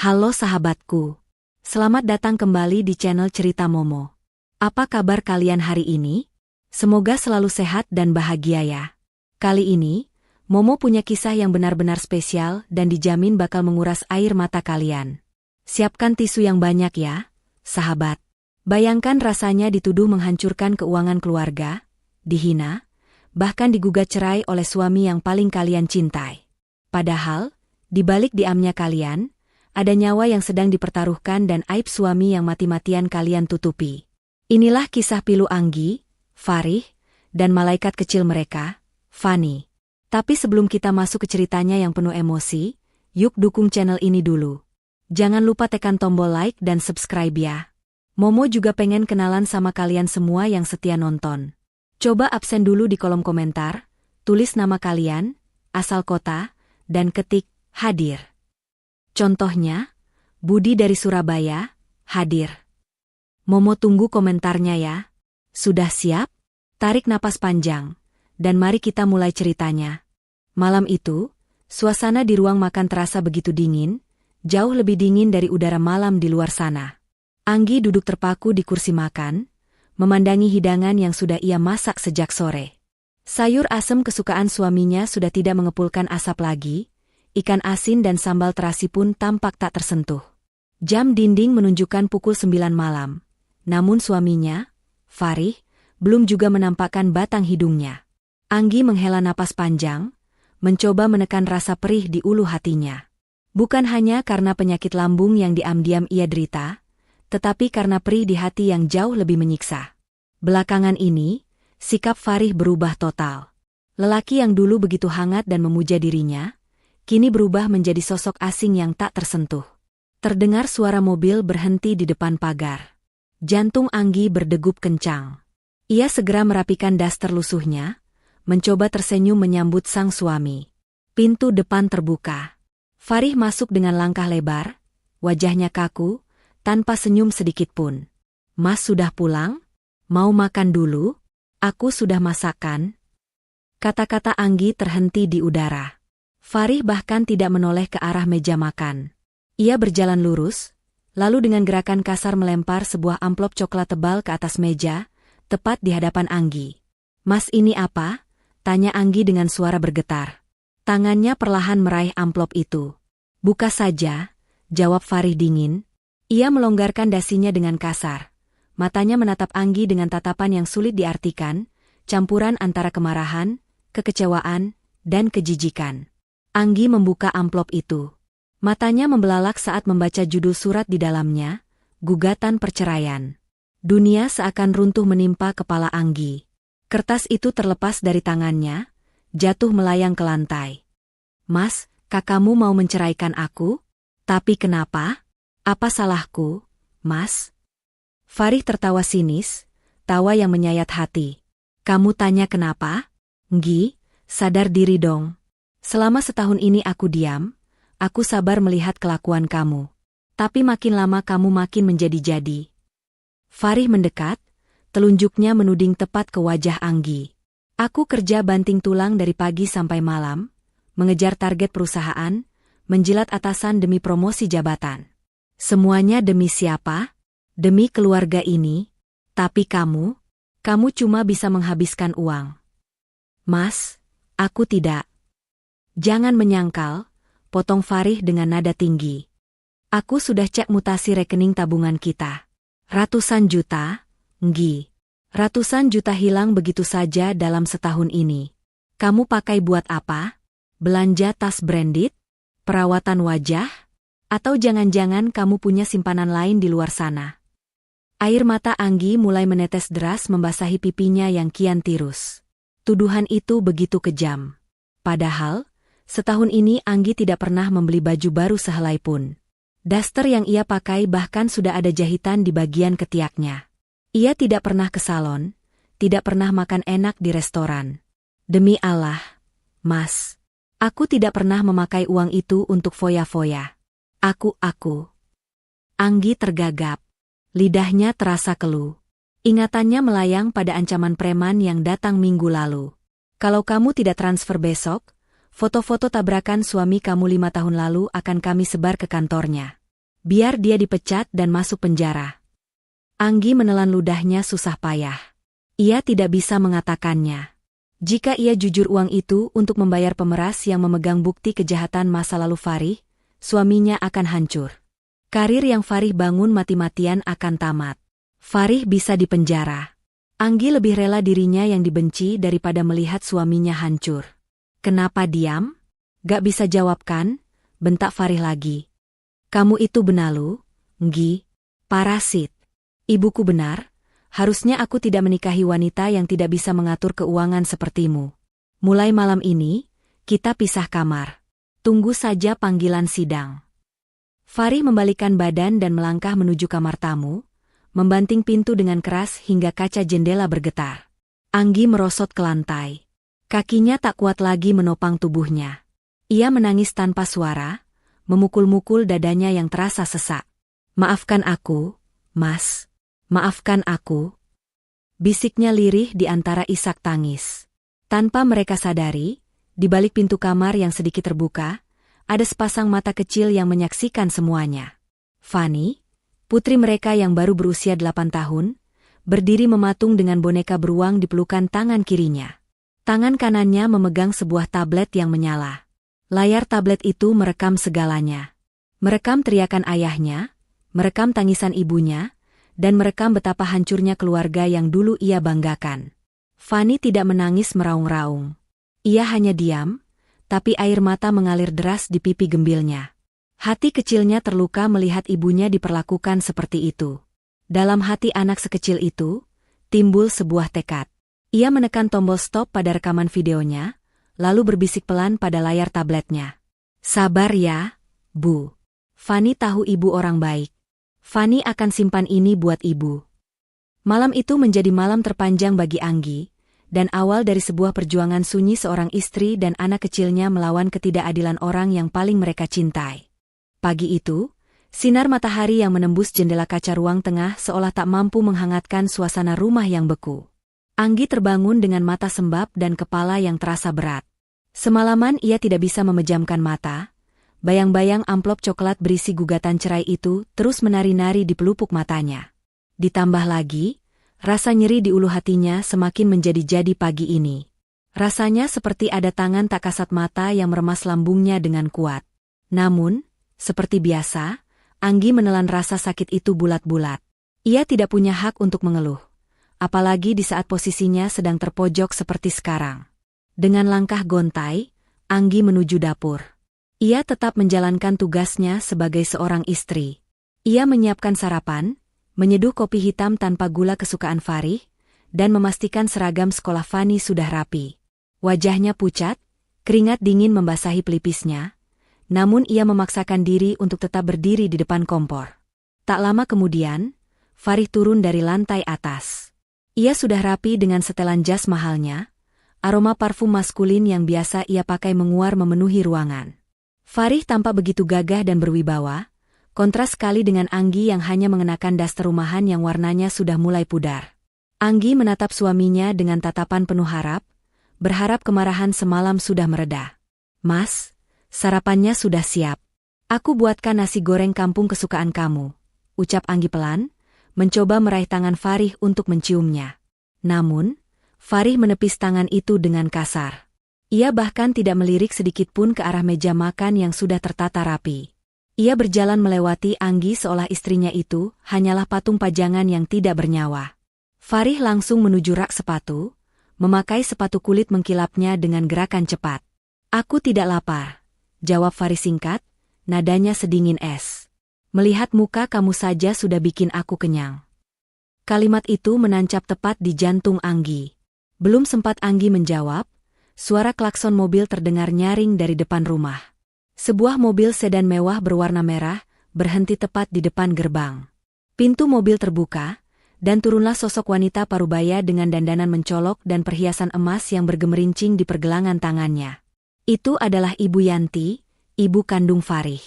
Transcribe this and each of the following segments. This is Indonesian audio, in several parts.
Halo sahabatku. Selamat datang kembali di channel Cerita Momo. Apa kabar kalian hari ini? Semoga selalu sehat dan bahagia ya. Kali ini, Momo punya kisah yang benar-benar spesial dan dijamin bakal menguras air mata kalian. Siapkan tisu yang banyak ya, sahabat. Bayangkan rasanya dituduh menghancurkan keuangan keluarga, dihina, bahkan digugat cerai oleh suami yang paling kalian cintai. Padahal, di balik diamnya kalian, ada nyawa yang sedang dipertaruhkan dan aib suami yang mati-matian kalian tutupi. Inilah kisah pilu Anggi, Farih, dan malaikat kecil mereka, Fani. Tapi sebelum kita masuk ke ceritanya yang penuh emosi, yuk dukung channel ini dulu. Jangan lupa tekan tombol like dan subscribe ya. Momo juga pengen kenalan sama kalian semua yang setia nonton. Coba absen dulu di kolom komentar, tulis nama kalian, asal kota, dan ketik hadir. Contohnya, Budi dari Surabaya, hadir. Momo tunggu komentarnya ya. Sudah siap? Tarik napas panjang, dan mari kita mulai ceritanya. Malam itu, suasana di ruang makan terasa begitu dingin, jauh lebih dingin dari udara malam di luar sana. Anggi duduk terpaku di kursi makan, memandangi hidangan yang sudah ia masak sejak sore. Sayur asem kesukaan suaminya sudah tidak mengepulkan asap lagi. Ikan asin dan sambal terasi pun tampak tak tersentuh. Jam dinding menunjukkan pukul 9 malam. Namun suaminya, Farih, belum juga menampakkan batang hidungnya. Anggi menghela napas panjang, mencoba menekan rasa perih di ulu hatinya. Bukan hanya karena penyakit lambung yang diam-diam ia derita, tetapi karena perih di hati yang jauh lebih menyiksa. Belakangan ini, sikap Farih berubah total. Lelaki yang dulu begitu hangat dan memuja dirinya, kini berubah menjadi sosok asing yang tak tersentuh. Terdengar suara mobil berhenti di depan pagar. Jantung Anggi berdegup kencang. Ia segera merapikan daster lusuhnya, mencoba tersenyum menyambut sang suami. Pintu depan terbuka. Farih masuk dengan langkah lebar, wajahnya kaku, tanpa senyum sedikitpun. "Mas sudah pulang? Mau makan dulu? Aku sudah masakan." Kata-kata Anggi terhenti di udara. Farih bahkan tidak menoleh ke arah meja makan. Ia berjalan lurus, lalu dengan gerakan kasar melempar sebuah amplop coklat tebal ke atas meja, tepat di hadapan Anggi. "Mas, ini apa?" tanya Anggi dengan suara bergetar. Tangannya perlahan meraih amplop itu. "Buka saja," jawab Farih dingin. Ia melonggarkan dasinya dengan kasar. Matanya menatap Anggi dengan tatapan yang sulit diartikan, campuran antara kemarahan, kekecewaan, dan kejijikan. Anggi membuka amplop itu. Matanya membelalak saat membaca judul surat di dalamnya, gugatan perceraian. Dunia seakan runtuh menimpa kepala Anggi. Kertas itu terlepas dari tangannya, jatuh melayang ke lantai. "Mas, kakakmu mau menceraikan aku? Tapi kenapa? Apa salahku, Mas?" Farih tertawa sinis, tawa yang menyayat hati. "Kamu tanya kenapa? Nggi, sadar diri dong. Selama setahun ini aku diam, aku sabar melihat kelakuan kamu. Tapi makin lama kamu makin menjadi-jadi." Farih mendekat, telunjuknya menuding tepat ke wajah Anggi. "Aku kerja banting tulang dari pagi sampai malam, mengejar target perusahaan, menjilat atasan demi promosi jabatan. Semuanya demi siapa? Demi keluarga ini. Tapi kamu cuma bisa menghabiskan uang." "Mas, aku tidak." "Jangan menyangkal," potong Farih dengan nada tinggi. "Aku sudah cek mutasi rekening tabungan kita. Ratusan juta, Nggi. Ratusan juta hilang begitu saja dalam setahun ini. Kamu pakai buat apa? Belanja tas branded? Perawatan wajah? Atau jangan-jangan kamu punya simpanan lain di luar sana?" Air mata Anggi mulai menetes deras membasahi pipinya yang kian tirus. Tuduhan itu begitu kejam. Padahal, setahun ini Anggi tidak pernah membeli baju baru sehelai pun. Daster yang ia pakai bahkan sudah ada jahitan di bagian ketiaknya. Ia tidak pernah ke salon, tidak pernah makan enak di restoran. "Demi Allah, Mas, aku tidak pernah memakai uang itu untuk foya-foya. Aku. Anggi tergagap. Lidahnya terasa keluh. Ingatannya melayang pada ancaman preman yang datang minggu lalu. "Kalau kamu tidak transfer besok, foto-foto tabrakan suami kamu 5 tahun lalu akan kami sebar ke kantornya. Biar dia dipecat dan masuk penjara. Anggi menelan ludahnya susah payah. Ia tidak bisa mengatakannya. Jika ia jujur uang itu untuk membayar pemeras yang memegang bukti kejahatan masa lalu Farih, suaminya akan hancur. Karir yang Farih bangun mati-matian akan tamat. Farih bisa dipenjara. Anggi lebih rela dirinya yang dibenci daripada melihat suaminya hancur. Kenapa diam? Gak bisa jawab kan? Bentak Farih lagi. Kamu itu benalu, Nggi, parasit. Ibuku benar, harusnya aku tidak menikahi wanita yang tidak bisa mengatur keuangan sepertimu. Mulai malam ini, kita pisah kamar. Tunggu saja panggilan sidang. Farih membalikkan badan dan melangkah menuju kamar tamu, membanting pintu dengan keras hingga kaca jendela bergetar. Anggi merosot ke lantai. Kakinya tak kuat lagi menopang tubuhnya. Ia menangis tanpa suara, memukul-mukul dadanya yang terasa sesak. Maafkan aku, Mas. Maafkan aku. Bisiknya lirih di antara isak tangis. Tanpa mereka sadari, di balik pintu kamar yang sedikit terbuka, ada sepasang mata kecil yang menyaksikan semuanya. Fanny, putri mereka yang baru berusia 8 tahun, berdiri mematung dengan boneka beruang di pelukan tangan kirinya. Tangan kanannya memegang sebuah tablet yang menyala. Layar tablet itu merekam segalanya. Merekam teriakan ayahnya, merekam tangisan ibunya, dan merekam betapa hancurnya keluarga yang dulu ia banggakan. Fanny tidak menangis meraung-raung. Ia hanya diam, tapi air mata mengalir deras di pipi gembilnya. Hati kecilnya terluka melihat ibunya diperlakukan seperti itu. Dalam hati anak sekecil itu, timbul sebuah tekad. Ia menekan tombol stop pada rekaman videonya, lalu berbisik pelan pada layar tabletnya. Sabar ya, Bu. Fanny tahu ibu orang baik. Fanny akan simpan ini buat ibu. Malam itu menjadi malam terpanjang bagi Anggi, dan awal dari sebuah perjuangan sunyi seorang istri dan anak kecilnya melawan ketidakadilan orang yang paling mereka cintai. Pagi itu, sinar matahari yang menembus jendela kaca ruang tengah seolah tak mampu menghangatkan suasana rumah yang beku. Anggi terbangun dengan mata sembab dan kepala yang terasa berat. Semalaman ia tidak bisa memejamkan mata. Bayang-bayang amplop coklat berisi gugatan cerai itu terus menari-nari di pelupuk matanya. Ditambah lagi, rasa nyeri di ulu hatinya semakin menjadi-jadi pagi ini. Rasanya seperti ada tangan tak kasat mata yang meremas lambungnya dengan kuat. Namun, seperti biasa, Anggi menelan rasa sakit itu bulat-bulat. Ia tidak punya hak untuk mengeluh. Apalagi di saat posisinya sedang terpojok seperti sekarang. Dengan langkah gontai, Anggi menuju dapur. Ia tetap menjalankan tugasnya sebagai seorang istri. Ia menyiapkan sarapan, menyeduh kopi hitam tanpa gula kesukaan Farih, dan memastikan seragam sekolah Fanny sudah rapi. Wajahnya pucat, keringat dingin membasahi pelipisnya, namun ia memaksakan diri untuk tetap berdiri di depan kompor. Tak lama kemudian, Farih turun dari lantai atas. Ia sudah rapi dengan setelan jas mahalnya, aroma parfum maskulin yang biasa ia pakai menguar memenuhi ruangan. Farih tampak begitu gagah dan berwibawa, kontras sekali dengan Anggi yang hanya mengenakan daster rumahan yang warnanya sudah mulai pudar. Anggi menatap suaminya dengan tatapan penuh harap, berharap kemarahan semalam sudah mereda. Mas, sarapannya sudah siap. Aku buatkan nasi goreng kampung kesukaan kamu, ucap Anggi pelan, mencoba meraih tangan Farih untuk menciumnya. Namun, Farih menepis tangan itu dengan kasar. Ia bahkan tidak melirik sedikit pun ke arah meja makan yang sudah tertata rapi. Ia berjalan melewati Anggi seolah istrinya itu hanyalah patung pajangan yang tidak bernyawa. Farih langsung menuju rak sepatu, memakai sepatu kulit mengkilapnya dengan gerakan cepat. Aku tidak lapar, jawab Farih singkat, nadanya sedingin es. Melihat muka kamu saja sudah bikin aku kenyang. Kalimat itu menancap tepat di jantung Anggi. Belum sempat Anggi menjawab, suara klakson mobil terdengar nyaring dari depan rumah. Sebuah mobil sedan mewah berwarna merah berhenti tepat di depan gerbang. Pintu mobil terbuka, dan turunlah sosok wanita parubaya dengan dandanan mencolok dan perhiasan emas yang bergemerincing di pergelangan tangannya. Itu adalah Ibu Yanti, ibu kandung Farih.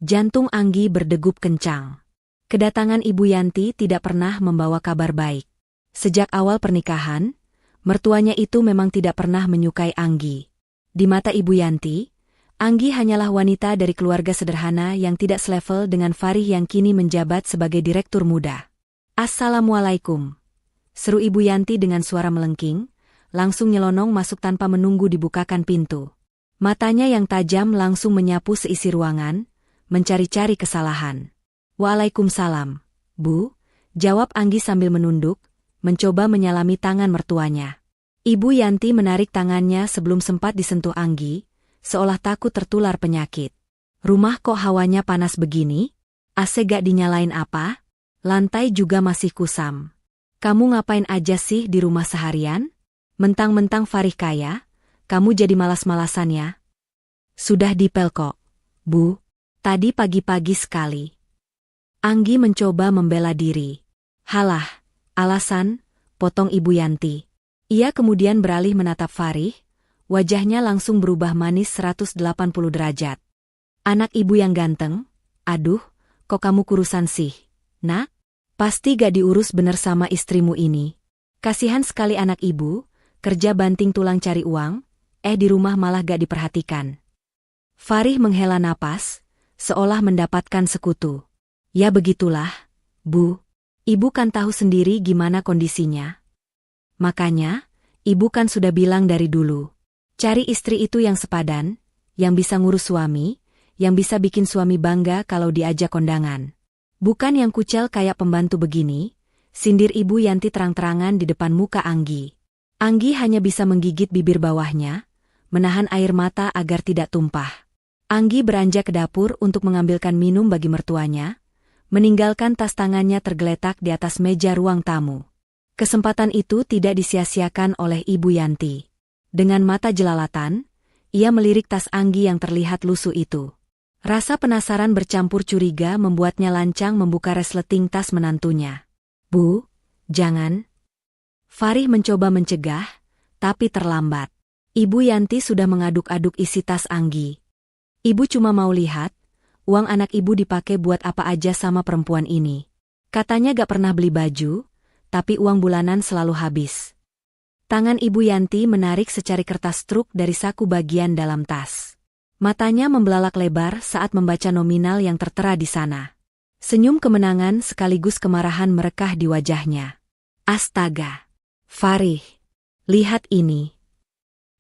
Jantung Anggi berdegup kencang. Kedatangan Ibu Yanti tidak pernah membawa kabar baik. Sejak awal pernikahan, mertuanya itu memang tidak pernah menyukai Anggi. Di mata Ibu Yanti, Anggi hanyalah wanita dari keluarga sederhana yang tidak selevel dengan Farih yang kini menjabat sebagai direktur muda. "Assalamualaikum," seru Ibu Yanti dengan suara melengking, langsung nyelonong masuk tanpa menunggu dibukakan pintu. Matanya yang tajam langsung menyapu seisi ruangan, mencari-cari kesalahan. "Waalaikumsalam, Bu," jawab Anggi sambil menunduk, mencoba menyalami tangan mertuanya. Ibu Yanti menarik tangannya sebelum sempat disentuh Anggi, seolah takut tertular penyakit. "Rumah kok hawanya panas begini? AC gak dinyalain apa? Lantai juga masih kusam. Kamu ngapain aja sih di rumah seharian? Mentang-mentang Farih kaya, kamu jadi malas-malasan ya?" "Sudah dipel kok, Bu. Tadi pagi-pagi sekali." Anggi mencoba membela diri. "Halah, alasan," potong Ibu Yanti. Ia kemudian beralih menatap Farih, wajahnya langsung berubah manis 180 derajat. "Anak ibu yang ganteng, aduh, kok kamu kurusan sih, Nak? Pasti gak diurus bener sama istrimu ini. Kasihan sekali anak ibu, kerja banting tulang cari uang, di rumah malah gak diperhatikan." Farih menghela napas, seolah mendapatkan sekutu. "Ya begitulah, Bu. Ibu kan tahu sendiri gimana kondisinya. Makanya, ibu kan sudah bilang dari dulu. Cari istri itu yang sepadan, yang bisa ngurus suami, yang bisa bikin suami bangga kalau diajak kondangan. Bukan yang kucel kayak pembantu begini," sindir Ibu Yanti terang-terangan di depan muka Anggi. Anggi hanya bisa menggigit bibir bawahnya, menahan air mata agar tidak tumpah. Anggi beranjak ke dapur untuk mengambilkan minum bagi mertuanya, meninggalkan tas tangannya tergeletak di atas meja ruang tamu. Kesempatan itu tidak disia-siakan oleh Ibu Yanti. Dengan mata jelalatan, ia melirik tas Anggi yang terlihat lusuh itu. Rasa penasaran bercampur curiga membuatnya lancang membuka resleting tas menantunya. "Bu, jangan." Farih mencoba mencegah, tapi terlambat. Ibu Yanti sudah mengaduk-aduk isi tas Anggi. "Ibu cuma mau lihat, uang anak ibu dipakai buat apa aja sama perempuan ini. Katanya gak pernah beli baju, tapi uang bulanan selalu habis." Tangan Ibu Yanti menarik secari kertas truk dari saku bagian dalam tas. Matanya membelalak lebar saat membaca nominal yang tertera di sana. Senyum kemenangan sekaligus kemarahan merekah di wajahnya. "Astaga! Farih, lihat ini!"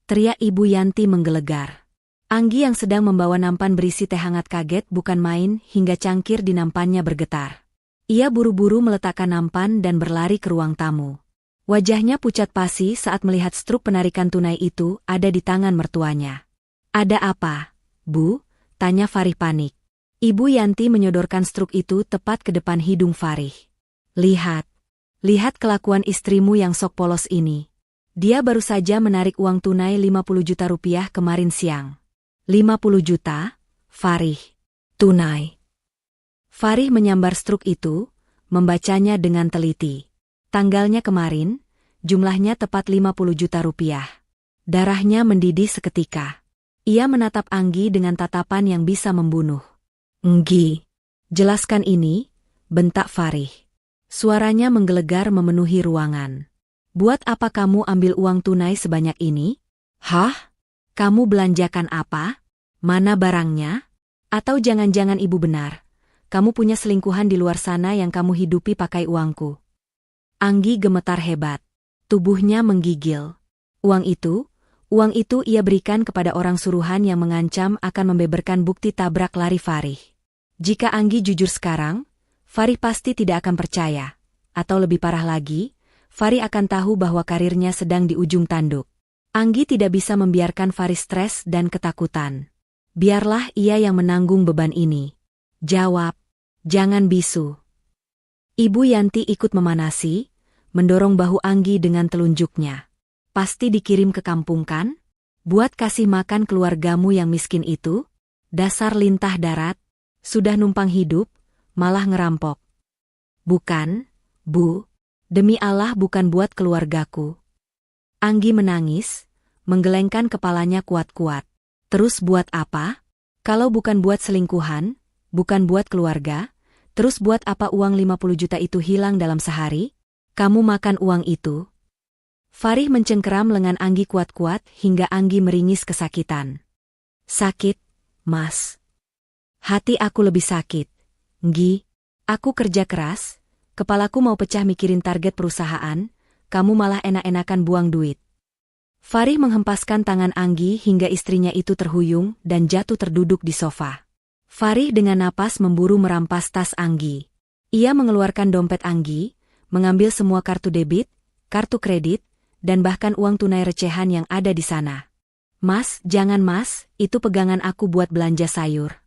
teriak Ibu Yanti menggelegar. Anggi yang sedang membawa nampan berisi teh hangat kaget bukan main hingga cangkir di nampannya bergetar. Ia buru-buru meletakkan nampan dan berlari ke ruang tamu. Wajahnya pucat pasi saat melihat struk penarikan tunai itu ada di tangan mertuanya. "Ada apa, Bu?" tanya Farih panik. Ibu Yanti menyodorkan struk itu tepat ke depan hidung Farih. Lihat kelakuan istrimu yang sok polos ini. Dia baru saja menarik uang tunai 50 juta rupiah kemarin siang." 50 juta, Farih. Tunai." Farih menyambar struk itu, membacanya dengan teliti. Tanggalnya kemarin, jumlahnya tepat 50 juta rupiah. Darahnya mendidih seketika. Ia menatap Anggi dengan tatapan yang bisa membunuh. "Enggi, jelaskan ini," bentak Farih. Suaranya menggelegar memenuhi ruangan. "Buat apa kamu ambil uang tunai sebanyak ini? Hah? Kamu belanjakan apa? Mana barangnya? Atau jangan-jangan ibu benar? Kamu punya selingkuhan di luar sana yang kamu hidupi pakai uangku?" Anggi gemetar hebat. Tubuhnya menggigil. Uang itu ia berikan kepada orang suruhan yang mengancam akan membeberkan bukti tabrak lari Farih. Jika Anggi jujur sekarang, Farih pasti tidak akan percaya. Atau lebih parah lagi, Farih akan tahu bahwa karirnya sedang di ujung tanduk. Anggi tidak bisa membiarkan Farih stres dan ketakutan. Biarlah ia yang menanggung beban ini. "Jawab, jangan bisu." Ibu Yanti ikut memanasi, mendorong bahu Anggi dengan telunjuknya. "Pasti dikirim ke kampung kan? Buat kasih makan keluargamu yang miskin itu? Dasar lintah darat, sudah numpang hidup, malah ngerampok." "Bukan, Bu. Demi Allah bukan buat keluargaku." Anggi menangis, menggelengkan kepalanya kuat-kuat. "Terus buat apa? Kalau bukan buat selingkuhan, bukan buat keluarga, terus buat apa uang 50 juta itu hilang dalam sehari? Kamu makan uang itu?" Farih mencengkeram lengan Anggi kuat-kuat hingga Anggi meringis kesakitan. "Sakit, Mas. Hati aku lebih sakit. Nggi, aku kerja keras, kepalaku mau pecah mikirin target perusahaan, kamu malah enak-enakan buang duit. Farih menghempaskan tangan Anggi hingga istrinya itu terhuyung dan jatuh terduduk di sofa. Farih dengan napas memburu merampas tas Anggi. Ia mengeluarkan dompet Anggi, mengambil semua kartu debit, kartu kredit, dan bahkan uang tunai recehan yang ada di sana. Mas, jangan mas, itu pegangan aku buat belanja sayur.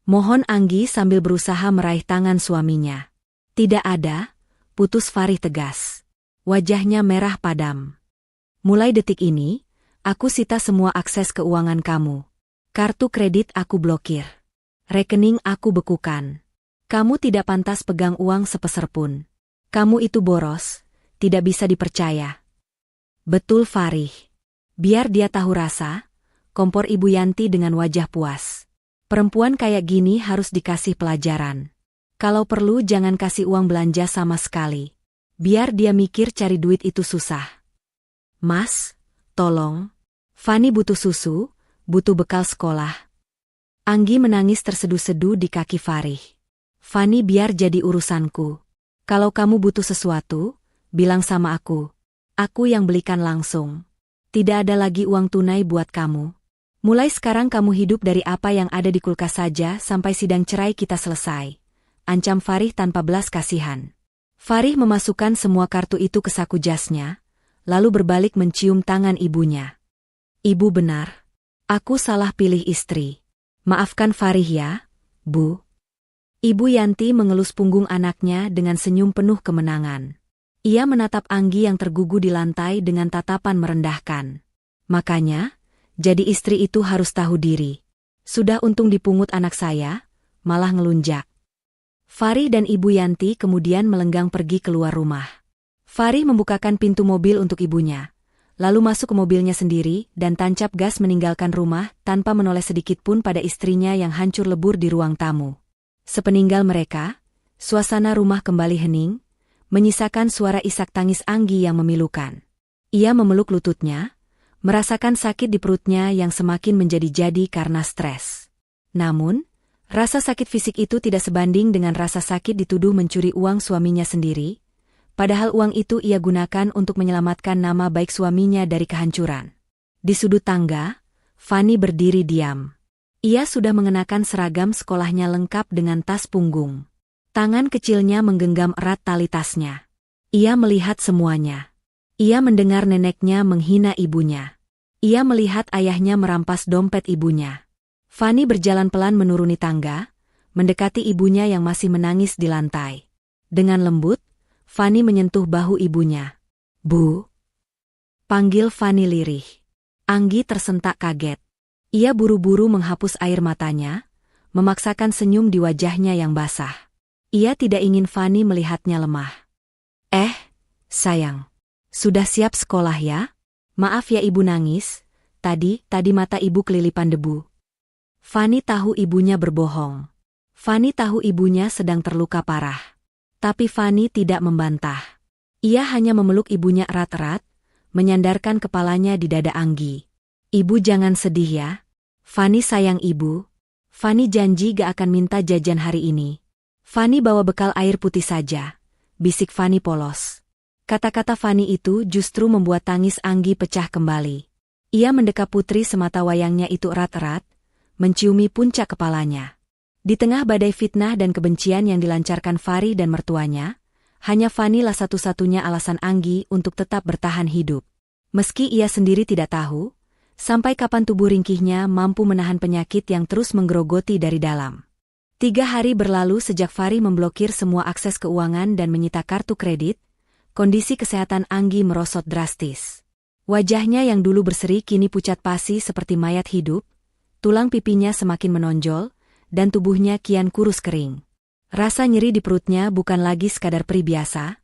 Mohon Anggi sambil berusaha meraih tangan suaminya. Tidak ada, putus Farih tegas. Wajahnya merah padam. Mulai detik ini, aku sita semua akses keuangan kamu. Kartu kredit aku blokir. Rekening aku bekukan. Kamu tidak pantas pegang uang sepeser pun. Kamu itu boros, tidak bisa dipercaya. Betul Farih. Biar dia tahu rasa, kompor Ibu Yanti dengan wajah puas. Perempuan kayak gini harus dikasih pelajaran. Kalau perlu jangan kasih uang belanja sama sekali. Biar dia mikir cari duit itu susah. Mas, tolong. Fani butuh susu, butuh bekal sekolah. Anggi menangis terseduh-seduh di kaki Farih. Fani biar jadi urusanku. Kalau kamu butuh sesuatu, bilang sama aku. Aku yang belikan langsung. Tidak ada lagi uang tunai buat kamu. Mulai sekarang kamu hidup dari apa yang ada di kulkas saja sampai sidang cerai kita selesai. Ancam Farih tanpa belas kasihan. Farih memasukkan semua kartu itu ke saku jasnya, lalu berbalik mencium tangan ibunya. Ibu benar. Aku salah pilih istri. Maafkan Farih ya, Bu. Ibu Yanti mengelus punggung anaknya dengan senyum penuh kemenangan. Ia menatap Anggi yang tergugu di lantai dengan tatapan merendahkan. Makanya, jadi istri itu harus tahu diri. Sudah untung dipungut anak saya, malah ngelunjak. Farih dan Ibu Yanti kemudian melenggang pergi keluar rumah. Farih membukakan pintu mobil untuk ibunya, lalu masuk ke mobilnya sendiri dan tancap gas meninggalkan rumah tanpa menoleh sedikit pun pada istrinya yang hancur lebur di ruang tamu. Sepeninggal mereka, suasana rumah kembali hening, menyisakan suara isak tangis Anggi yang memilukan. Ia memeluk lututnya, merasakan sakit di perutnya yang semakin menjadi-jadi karena stres. Namun, rasa sakit fisik itu tidak sebanding dengan rasa sakit dituduh mencuri uang suaminya sendiri, padahal uang itu ia gunakan untuk menyelamatkan nama baik suaminya dari kehancuran. Di sudut tangga, Fani berdiri diam. Ia sudah mengenakan seragam sekolahnya lengkap dengan tas punggung. Tangan kecilnya menggenggam erat tali tasnya. Ia melihat semuanya. Ia mendengar neneknya menghina ibunya. Ia melihat ayahnya merampas dompet ibunya. Fani berjalan pelan menuruni tangga, mendekati ibunya yang masih menangis di lantai. Dengan lembut, Fani menyentuh bahu ibunya. Bu. Panggil Fani lirih. Anggi tersentak kaget. Ia buru-buru menghapus air matanya, memaksakan senyum di wajahnya yang basah. Ia tidak ingin Fani melihatnya lemah. Sayang. Sudah siap sekolah ya? Maaf ya ibu nangis, tadi mata ibu kelilipan debu. Fani tahu ibunya berbohong. Fani tahu ibunya sedang terluka parah. Tapi Fani tidak membantah. Ia hanya memeluk ibunya erat-erat, menyandarkan kepalanya di dada Anggi. Ibu jangan sedih ya. Fani sayang ibu. Fani janji gak akan minta jajan hari ini. Fani bawa bekal air putih saja, bisik Fani polos. Kata-kata Fani itu justru membuat tangis Anggi pecah kembali. Ia mendekap putri semata wayangnya itu erat-erat, menciumi puncak kepalanya. Di tengah badai fitnah dan kebencian yang dilancarkan Farih dan mertuanya, hanya Fani lah satu-satunya alasan Anggi untuk tetap bertahan hidup. Meski ia sendiri tidak tahu, sampai kapan tubuh ringkihnya mampu menahan penyakit yang terus menggerogoti dari dalam. 3 hari berlalu sejak Farih memblokir semua akses keuangan dan menyita kartu kredit, kondisi kesehatan Anggi merosot drastis. Wajahnya yang dulu berseri kini pucat pasi seperti mayat hidup, tulang pipinya semakin menonjol, dan tubuhnya kian kurus kering. Rasa nyeri di perutnya bukan lagi sekadar perih biasa,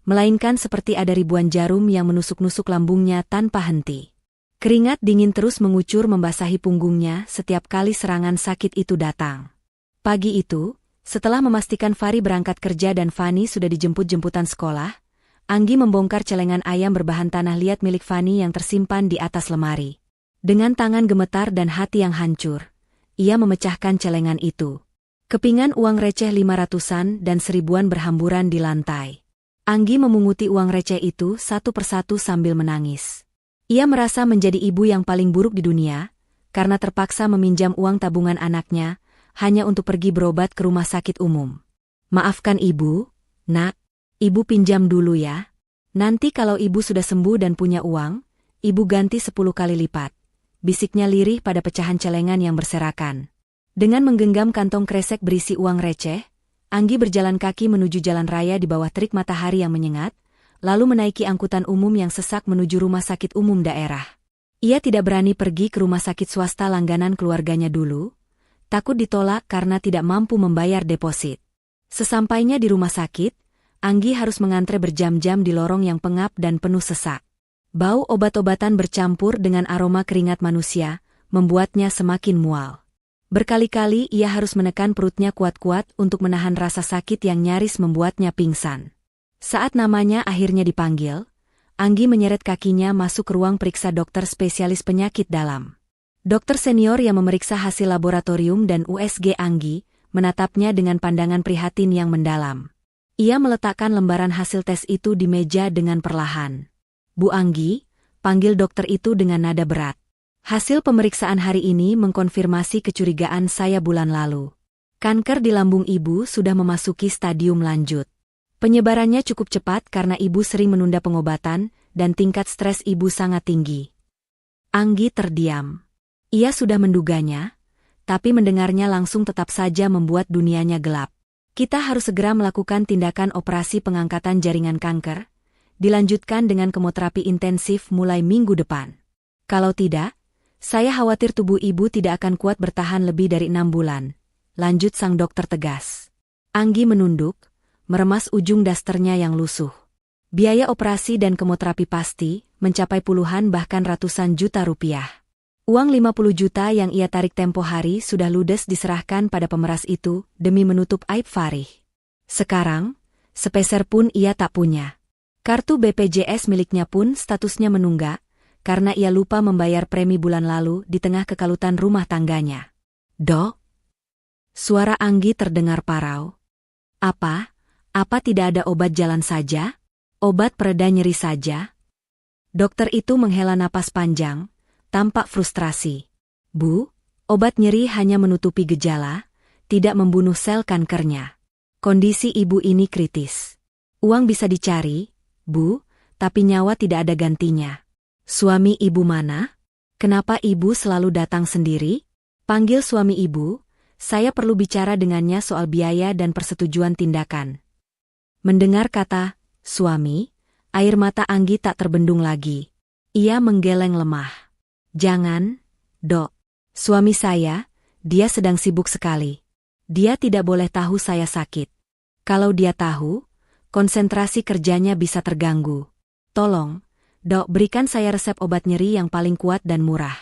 melainkan seperti ada ribuan jarum yang menusuk-nusuk lambungnya tanpa henti. Keringat dingin terus mengucur membasahi punggungnya setiap kali serangan sakit itu datang. Pagi itu, setelah memastikan Farih berangkat kerja dan Fani sudah dijemput-jemputan sekolah, Anggi membongkar celengan ayam berbahan tanah liat milik Fani yang tersimpan di atas lemari. Dengan tangan gemetar dan hati yang hancur, ia memecahkan celengan itu. Kepingan uang receh 500-an dan 1000-an berhamburan di lantai. Anggi memunguti uang receh itu satu persatu sambil menangis. Ia merasa menjadi ibu yang paling buruk di dunia, karena terpaksa meminjam uang tabungan anaknya, hanya untuk pergi berobat ke rumah sakit umum. Maafkan ibu, nak. Ibu pinjam dulu ya. Nanti kalau ibu sudah sembuh dan punya uang, ibu ganti 10 kali lipat. Bisiknya lirih pada pecahan celengan yang berserakan. Dengan menggenggam kantong kresek berisi uang receh, Anggi berjalan kaki menuju jalan raya di bawah terik matahari yang menyengat, lalu menaiki angkutan umum yang sesak menuju rumah sakit umum daerah. Ia tidak berani pergi ke rumah sakit swasta langganan keluarganya dulu, takut ditolak karena tidak mampu membayar deposit. Sesampainya di rumah sakit, Anggi harus mengantre berjam-jam di lorong yang pengap dan penuh sesak. Bau obat-obatan bercampur dengan aroma keringat manusia, membuatnya semakin mual. Berkali-kali ia harus menekan perutnya kuat-kuat untuk menahan rasa sakit yang nyaris membuatnya pingsan. Saat namanya akhirnya dipanggil, Anggi menyeret kakinya masuk ke ruang periksa dokter spesialis penyakit dalam. Dokter senior yang memeriksa hasil laboratorium dan USG Anggi, menatapnya dengan pandangan prihatin yang mendalam. Ia meletakkan lembaran hasil tes itu di meja dengan perlahan. Bu Anggi, panggil dokter itu dengan nada berat. Hasil pemeriksaan hari ini mengkonfirmasi kecurigaan saya bulan lalu. Kanker di lambung ibu sudah memasuki stadium lanjut. Penyebarannya cukup cepat karena ibu sering menunda pengobatan dan tingkat stres ibu sangat tinggi. Anggi terdiam. Ia sudah menduganya, tapi mendengarnya langsung tetap saja membuat dunianya gelap. Kita harus segera melakukan tindakan operasi pengangkatan jaringan kanker, dilanjutkan dengan kemoterapi intensif mulai minggu depan. Kalau tidak, saya khawatir tubuh ibu tidak akan kuat bertahan lebih dari 6 bulan, lanjut sang dokter tegas. Anggi menunduk, meremas ujung dasternya yang lusuh. Biaya operasi dan kemoterapi pasti mencapai puluhan bahkan ratusan juta rupiah. Uang 50 juta yang ia tarik tempo hari sudah ludes diserahkan pada pemeras itu demi menutup aib Farih. Sekarang, sepeser pun ia tak punya. Kartu BPJS miliknya pun statusnya menunggak, karena ia lupa membayar premi bulan lalu di tengah kekalutan rumah tangganya. Dok? Suara Anggi terdengar parau. Apa? Apa tidak ada obat jalan saja? Obat pereda nyeri saja? Dokter itu menghela napas panjang, tampak frustrasi. Bu, obat nyeri hanya menutupi gejala, tidak membunuh sel kankernya. Kondisi ibu ini kritis. Uang bisa dicari, Bu, tapi nyawa tidak ada gantinya. Suami ibu mana? Kenapa ibu selalu datang sendiri? Panggil suami ibu, saya perlu bicara dengannya soal biaya dan persetujuan tindakan. Mendengar kata, suami, air mata Anggi tak terbendung lagi. Ia menggeleng lemah. Jangan, Dok. Suami saya, dia sedang sibuk sekali. Dia tidak boleh tahu saya sakit. Kalau dia tahu, konsentrasi kerjanya bisa terganggu. Tolong, Dok, berikan saya resep obat nyeri yang paling kuat dan murah.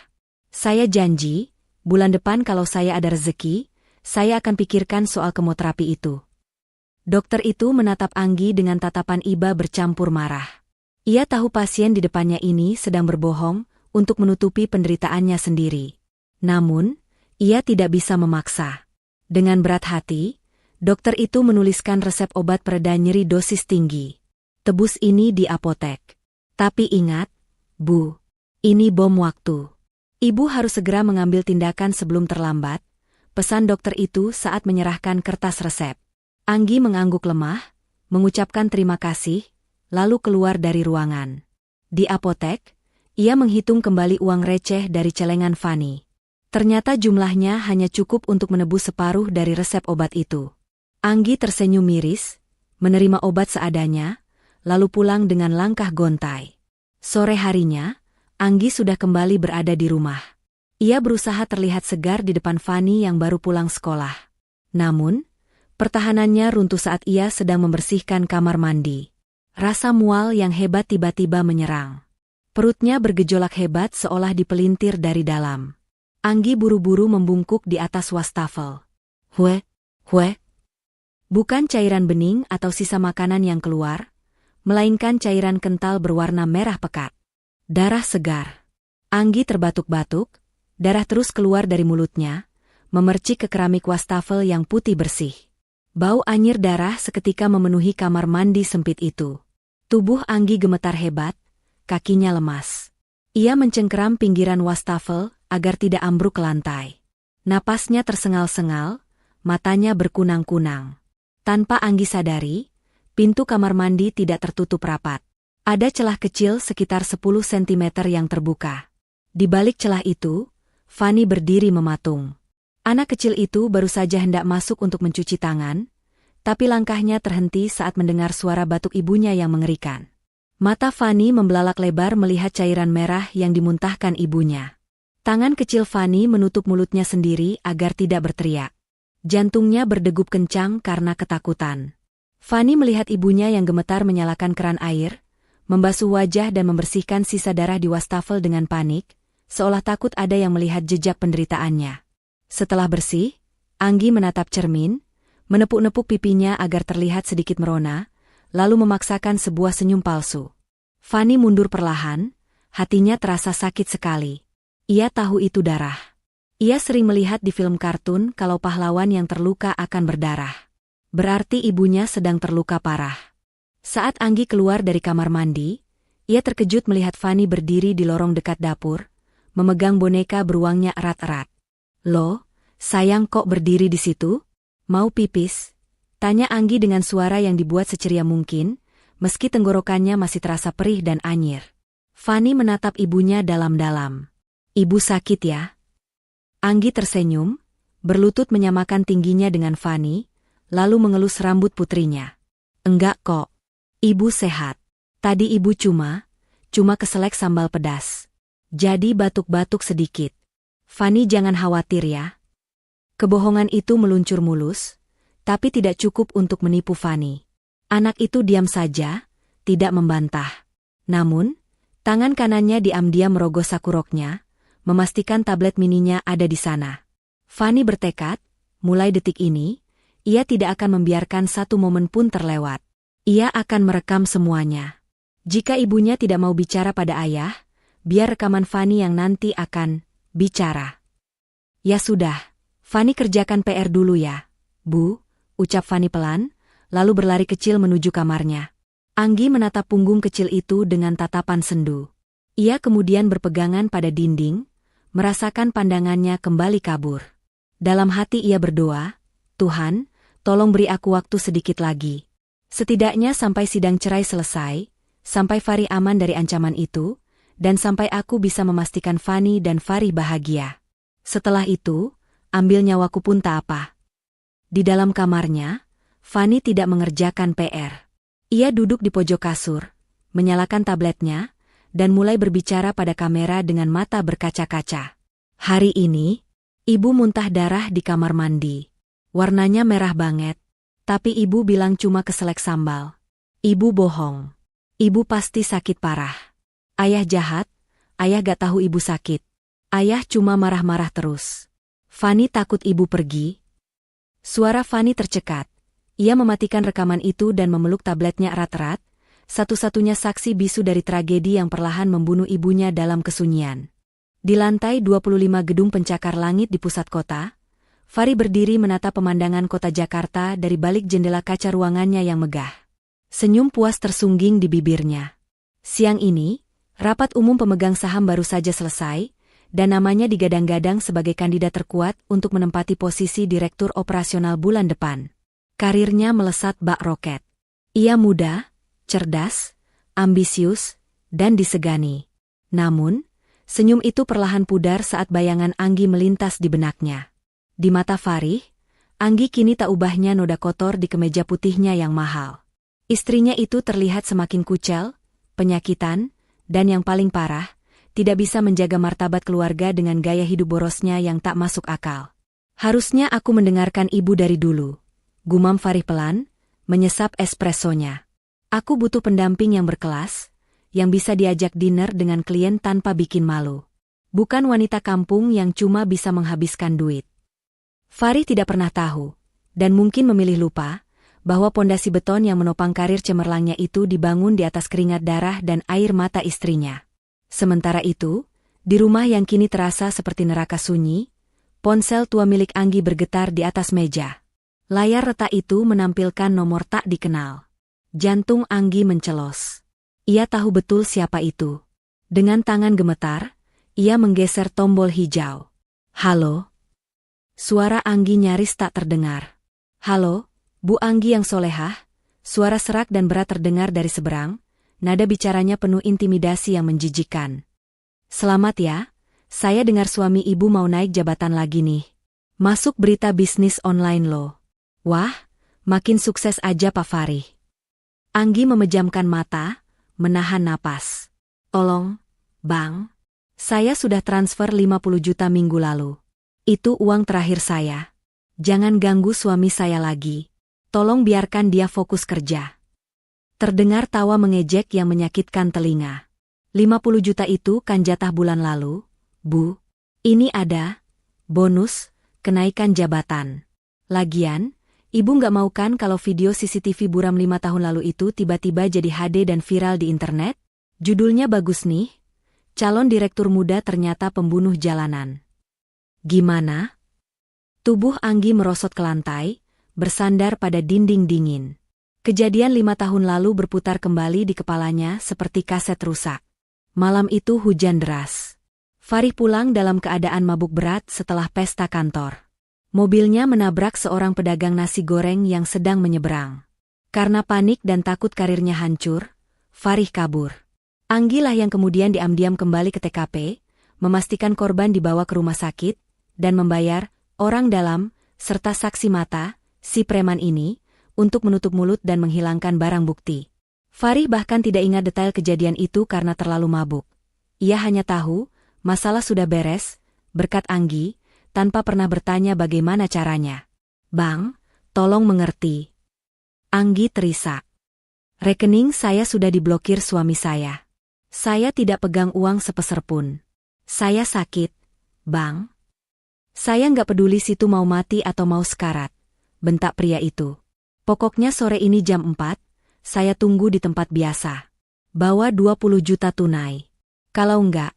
Saya janji, bulan depan kalau saya ada rezeki, saya akan pikirkan soal kemoterapi itu. Dokter itu menatap Anggi dengan tatapan iba bercampur marah. Ia tahu pasien di depannya ini sedang berbohong untuk menutupi penderitaannya sendiri. Namun, ia tidak bisa memaksa. Dengan berat hati, dokter itu menuliskan resep obat pereda nyeri dosis tinggi. Tebus ini di apotek. Tapi ingat, Bu, ini bom waktu. Ibu harus segera mengambil tindakan sebelum terlambat, pesan dokter itu saat menyerahkan kertas resep. Anggi mengangguk lemah, mengucapkan terima kasih, lalu keluar dari ruangan. Di apotek, ia menghitung kembali uang receh dari celengan Fani. Ternyata jumlahnya hanya cukup untuk menebus separuh dari resep obat itu. Anggi tersenyum miris, menerima obat seadanya, lalu pulang dengan langkah gontai. Sore harinya, Anggi sudah kembali berada di rumah. Ia berusaha terlihat segar di depan Fani yang baru pulang sekolah. Namun, pertahanannya runtuh saat ia sedang membersihkan kamar mandi. Rasa mual yang hebat tiba-tiba menyerang. Perutnya bergejolak hebat seolah dipelintir dari dalam. Anggi buru-buru membungkuk di atas wastafel. Hue. Bukan cairan bening atau sisa makanan yang keluar, melainkan cairan kental berwarna merah pekat. Darah segar. Anggi terbatuk-batuk, darah terus keluar dari mulutnya, memercik ke keramik wastafel yang putih bersih. Bau anyir darah seketika memenuhi kamar mandi sempit itu. Tubuh Anggi gemetar hebat, kakinya lemas. Ia mencengkeram pinggiran wastafel agar tidak ambruk ke lantai. Napasnya tersengal-sengal, matanya berkunang-kunang. Tanpa Anggi sadari, pintu kamar mandi tidak tertutup rapat. Ada celah kecil sekitar 10 cm yang terbuka. Di balik celah itu, Fanny berdiri mematung. Anak kecil itu baru saja hendak masuk untuk mencuci tangan, tapi langkahnya terhenti saat mendengar suara batuk ibunya yang mengerikan. Mata Fanny membelalak lebar melihat cairan merah yang dimuntahkan ibunya. Tangan kecil Fanny menutup mulutnya sendiri agar tidak berteriak. Jantungnya berdegup kencang karena ketakutan. Fanny melihat ibunya yang gemetar menyalakan keran air, membasuh wajah dan membersihkan sisa darah di wastafel dengan panik, seolah takut ada yang melihat jejak penderitaannya. Setelah bersih, Anggi menatap cermin, menepuk-nepuk pipinya agar terlihat sedikit merona, lalu memaksakan sebuah senyum palsu. Fanny mundur perlahan, hatinya terasa sakit sekali. Ia tahu itu darah. Ia sering melihat di film kartun kalau pahlawan yang terluka akan berdarah. Berarti ibunya sedang terluka parah. Saat Anggi keluar dari kamar mandi, ia terkejut melihat Fanny berdiri di lorong dekat dapur, memegang boneka beruangnya erat-erat. "Loh, sayang kok berdiri di situ? Mau pipis?" tanya Anggi dengan suara yang dibuat seceria mungkin, meski tenggorokannya masih terasa perih dan anyir. Fanny menatap ibunya dalam-dalam. "Ibu sakit ya?" Anggi tersenyum, berlutut menyamakan tingginya dengan Fanny, lalu mengelus rambut putrinya. "Enggak kok. Ibu sehat. Tadi ibu cuma keselak sambal pedas. Jadi batuk-batuk sedikit. Fanny jangan khawatir ya." Kebohongan itu meluncur mulus, tapi tidak cukup untuk menipu Fanny. Anak itu diam saja, tidak membantah. Namun, tangan kanannya diam-diam merogoh saku roknya, memastikan tablet mininya ada di sana. Fanny bertekad, mulai detik ini, ia tidak akan membiarkan satu momen pun terlewat. Ia akan merekam semuanya. Jika ibunya tidak mau bicara pada ayah, biar rekaman Fanny yang nanti akan bicara. "Ya sudah, Fanny kerjakan PR dulu ya, Bu," ucap Fanny pelan, lalu berlari kecil menuju kamarnya. Anggi menatap punggung kecil itu dengan tatapan sendu. Ia kemudian berpegangan pada dinding, merasakan pandangannya kembali kabur. Dalam hati ia berdoa, "Tuhan, tolong beri aku waktu sedikit lagi. Setidaknya sampai sidang cerai selesai, sampai Fari aman dari ancaman itu, dan sampai aku bisa memastikan Fanny dan Fari bahagia. Setelah itu, ambil nyawaku pun tak apa." Di dalam kamarnya, Fanny tidak mengerjakan PR. Ia duduk di pojok kasur, menyalakan tabletnya, dan mulai berbicara pada kamera dengan mata berkaca-kaca. "Hari ini, ibu muntah darah di kamar mandi. Warnanya merah banget. Tapi ibu bilang cuma keselak sambal. Ibu bohong. Ibu pasti sakit parah. Ayah jahat, ayah gak tahu ibu sakit. Ayah cuma marah-marah terus. Fanny takut ibu pergi." Suara Fanny tercekat. Ia mematikan rekaman itu dan memeluk tabletnya erat-erat, satu-satunya saksi bisu dari tragedi yang perlahan membunuh ibunya dalam kesunyian. Di lantai 25 gedung pencakar langit di pusat kota, Fari berdiri menatap pemandangan kota Jakarta dari balik jendela kaca ruangannya yang megah. Senyum puas tersungging di bibirnya. Siang ini, rapat umum pemegang saham baru saja selesai, dan namanya digadang-gadang sebagai kandidat terkuat untuk menempati posisi direktur operasional bulan depan. Karirnya melesat bak roket. Ia muda, cerdas, ambisius, dan disegani. Namun, senyum itu perlahan pudar saat bayangan Anggi melintas di benaknya. Di mata Fari, Anggi kini tak ubahnya noda kotor di kemeja putihnya yang mahal. Istrinya itu terlihat semakin kucel, penyakitan, dan yang paling parah, tidak bisa menjaga martabat keluarga dengan gaya hidup borosnya yang tak masuk akal. "Harusnya aku mendengarkan ibu dari dulu," gumam Fari pelan, menyesap espressonya. "Aku butuh pendamping yang berkelas, yang bisa diajak dinner dengan klien tanpa bikin malu. Bukan wanita kampung yang cuma bisa menghabiskan duit." Fari tidak pernah tahu, dan mungkin memilih lupa, bahwa pondasi beton yang menopang karir cemerlangnya itu dibangun di atas keringat darah dan air mata istrinya. Sementara itu, di rumah yang kini terasa seperti neraka sunyi, Ponsel tua milik Anggi bergetar di atas meja. Layar retak itu menampilkan nomor tak dikenal. Jantung Anggi mencelos. Ia tahu betul siapa itu. Dengan tangan gemetar, ia menggeser tombol hijau. Halo? Suara Anggi nyaris tak terdengar. Halo, Bu Anggi yang solehah? Suara serak dan berat terdengar dari seberang, nada bicaranya penuh intimidasi yang menjijikkan. Selamat ya, saya dengar suami ibu mau naik jabatan lagi nih. Masuk berita bisnis online loh. Wah, makin sukses aja Pak Farih. Anggi memejamkan mata, menahan napas. Tolong, Bang. Saya sudah transfer 50 juta minggu lalu. Itu uang terakhir saya. Jangan ganggu suami saya lagi. Tolong biarkan dia fokus kerja. Terdengar tawa mengejek yang menyakitkan telinga. 50 juta itu kan jatah bulan lalu, Bu. Ini ada bonus, kenaikan jabatan. Lagian, Ibu nggak mau kan kalau video CCTV buram 5 tahun lalu itu tiba-tiba jadi HD dan viral di internet? Judulnya bagus nih. Calon direktur muda ternyata pembunuh jalanan. Gimana? Tubuh Anggi merosot ke lantai, bersandar pada dinding dingin. Kejadian 5 tahun lalu berputar kembali di kepalanya seperti kaset rusak. Malam itu hujan deras. Farih pulang dalam keadaan mabuk berat setelah pesta kantor. Mobilnya menabrak seorang pedagang nasi goreng yang sedang menyeberang. Karena panik dan takut karirnya hancur, Farih kabur. Anggi lah yang kemudian diam-diam kembali ke TKP, memastikan korban dibawa ke rumah sakit, dan membayar orang dalam, serta saksi mata, si preman ini, untuk menutup mulut dan menghilangkan barang bukti. Farih bahkan tidak ingat detail kejadian itu karena terlalu mabuk. Ia hanya tahu, masalah sudah beres, berkat Anggi, tanpa pernah bertanya bagaimana caranya. Bang, tolong mengerti. Anggi terisak. Rekening saya sudah diblokir suami saya. Saya tidak pegang uang sepeser pun. Saya sakit, Bang. Saya nggak peduli situ mau mati atau mau sekarat, bentak pria itu. Pokoknya sore ini jam 4, saya tunggu di tempat biasa. Bawa 20 juta tunai. Kalau enggak,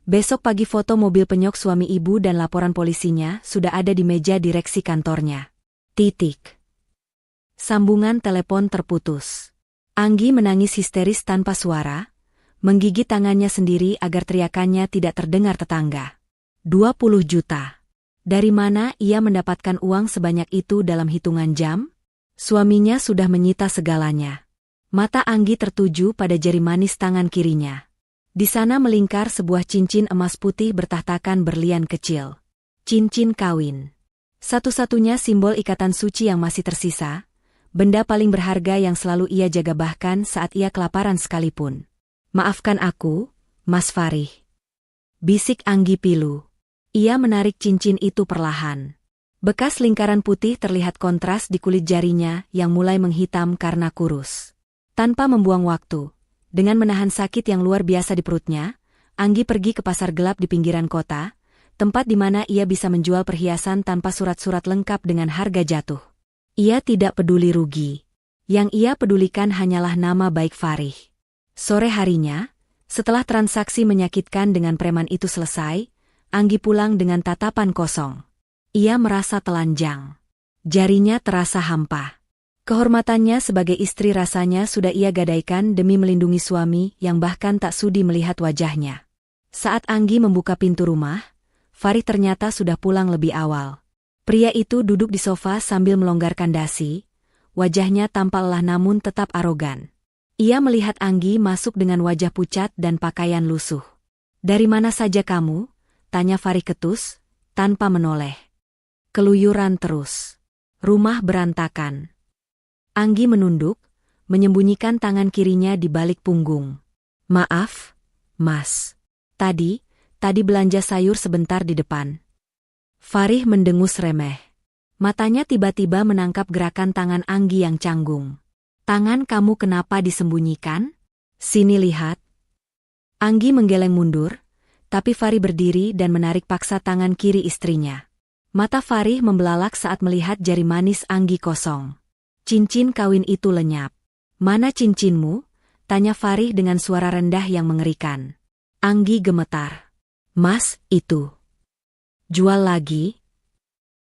besok pagi foto mobil penyok suami ibu dan laporan polisinya sudah ada di meja direksi kantornya. Titik. Sambungan telepon terputus. Anggi menangis histeris tanpa suara, menggigit tangannya sendiri agar teriakannya tidak terdengar tetangga. 20 juta. Dari mana ia mendapatkan uang sebanyak itu dalam hitungan jam? Suaminya sudah menyita segalanya. Mata Anggi tertuju pada jari manis tangan kirinya. Di sana melingkar sebuah cincin emas putih bertahtakan berlian kecil. Cincin kawin. Satu-satunya simbol ikatan suci yang masih tersisa, benda paling berharga yang selalu ia jaga bahkan saat ia kelaparan sekalipun. Maafkan aku, Mas Farih. Bisik Anggi pilu. Ia menarik cincin itu perlahan. Bekas lingkaran putih terlihat kontras di kulit jarinya yang mulai menghitam karena kurus. Tanpa membuang waktu, dengan menahan sakit yang luar biasa di perutnya, Anggi pergi ke pasar gelap di pinggiran kota, tempat di mana ia bisa menjual perhiasan tanpa surat-surat lengkap dengan harga jatuh. Ia tidak peduli rugi. Yang ia pedulikan hanyalah nama baik Farih. Sore harinya, setelah transaksi menyakitkan dengan preman itu selesai, Anggi pulang dengan tatapan kosong. Ia merasa telanjang. Jarinya terasa hampa. Kehormatannya sebagai istri rasanya sudah ia gadaikan demi melindungi suami yang bahkan tak sudi melihat wajahnya. Saat Anggi membuka pintu rumah, Farih ternyata sudah pulang lebih awal. Pria itu duduk di sofa sambil melonggarkan dasi, wajahnya tampak lelah namun tetap arogan. Ia melihat Anggi masuk dengan wajah pucat dan pakaian lusuh. "Dari mana saja kamu?" tanya Farih ketus, tanpa menoleh. "Keluyuran terus. Rumah berantakan." Anggi menunduk, menyembunyikan tangan kirinya di balik punggung. "Maaf, Mas. Tadi belanja sayur sebentar di depan." Farih mendengus remeh. Matanya tiba-tiba menangkap gerakan tangan Anggi yang canggung. "Tangan kamu kenapa disembunyikan? Sini lihat." Anggi menggeleng mundur, tapi Farih berdiri dan menarik paksa tangan kiri istrinya. Mata Farih membelalak saat melihat jari manis Anggi kosong. Cincin kawin itu lenyap. "Mana cincinmu?" tanya Farih dengan suara rendah yang mengerikan. Anggi gemetar. "Mas, itu. Jual lagi?"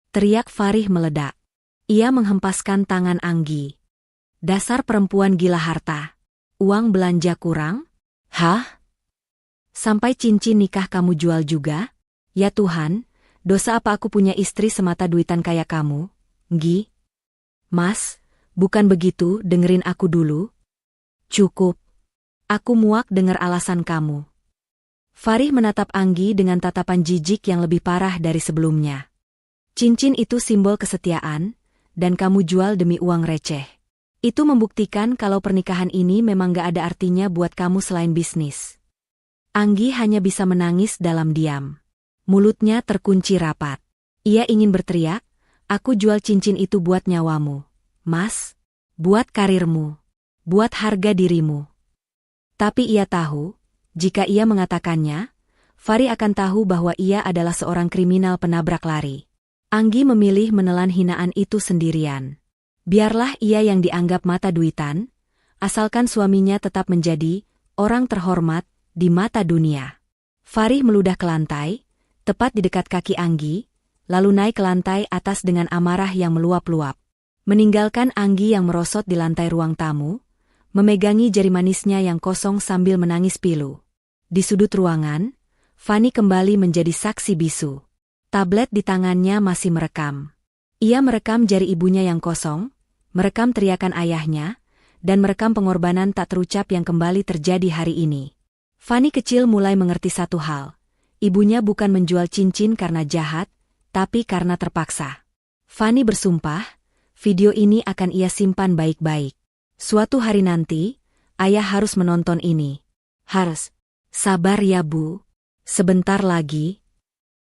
Teriak Farih meledak. Ia menghempaskan tangan Anggi. Dasar perempuan gila harta. Uang belanja kurang? Hah? Sampai cincin nikah kamu jual juga? Ya Tuhan, dosa apa aku punya istri semata duitan kayak kamu? Nggi? Mas, bukan begitu, dengerin aku dulu. Cukup. Aku muak dengar alasan kamu. Farih menatap Anggi dengan tatapan jijik yang lebih parah dari sebelumnya. Cincin itu simbol kesetiaan, dan kamu jual demi uang receh. Itu membuktikan kalau pernikahan ini memang gak ada artinya buat kamu selain bisnis. Anggi hanya bisa menangis dalam diam. Mulutnya terkunci rapat. Ia ingin berteriak, aku jual cincin itu buat nyawamu. Mas, buat karirmu, buat harga dirimu. Tapi ia tahu, jika ia mengatakannya, Farih akan tahu bahwa ia adalah seorang kriminal penabrak lari. Anggi memilih menelan hinaan itu sendirian. Biarlah ia yang dianggap mata duitan, asalkan suaminya tetap menjadi orang terhormat di mata dunia. Farih meludah ke lantai, tepat di dekat kaki Anggi, lalu naik ke lantai atas dengan amarah yang meluap-luap. Meninggalkan Anggi yang merosot di lantai ruang tamu, memegangi jari manisnya yang kosong sambil menangis pilu. Di sudut ruangan, Fani kembali menjadi saksi bisu. Tablet di tangannya masih merekam. Ia merekam jari ibunya yang kosong, merekam teriakan ayahnya, dan merekam pengorbanan tak terucap yang kembali terjadi hari ini. Fani kecil mulai mengerti satu hal. Ibunya bukan menjual cincin karena jahat, tapi karena terpaksa. Fani bersumpah, video ini akan ia simpan baik-baik. Suatu hari nanti, ayah harus menonton ini. Harus. Sabar ya Bu. Sebentar lagi.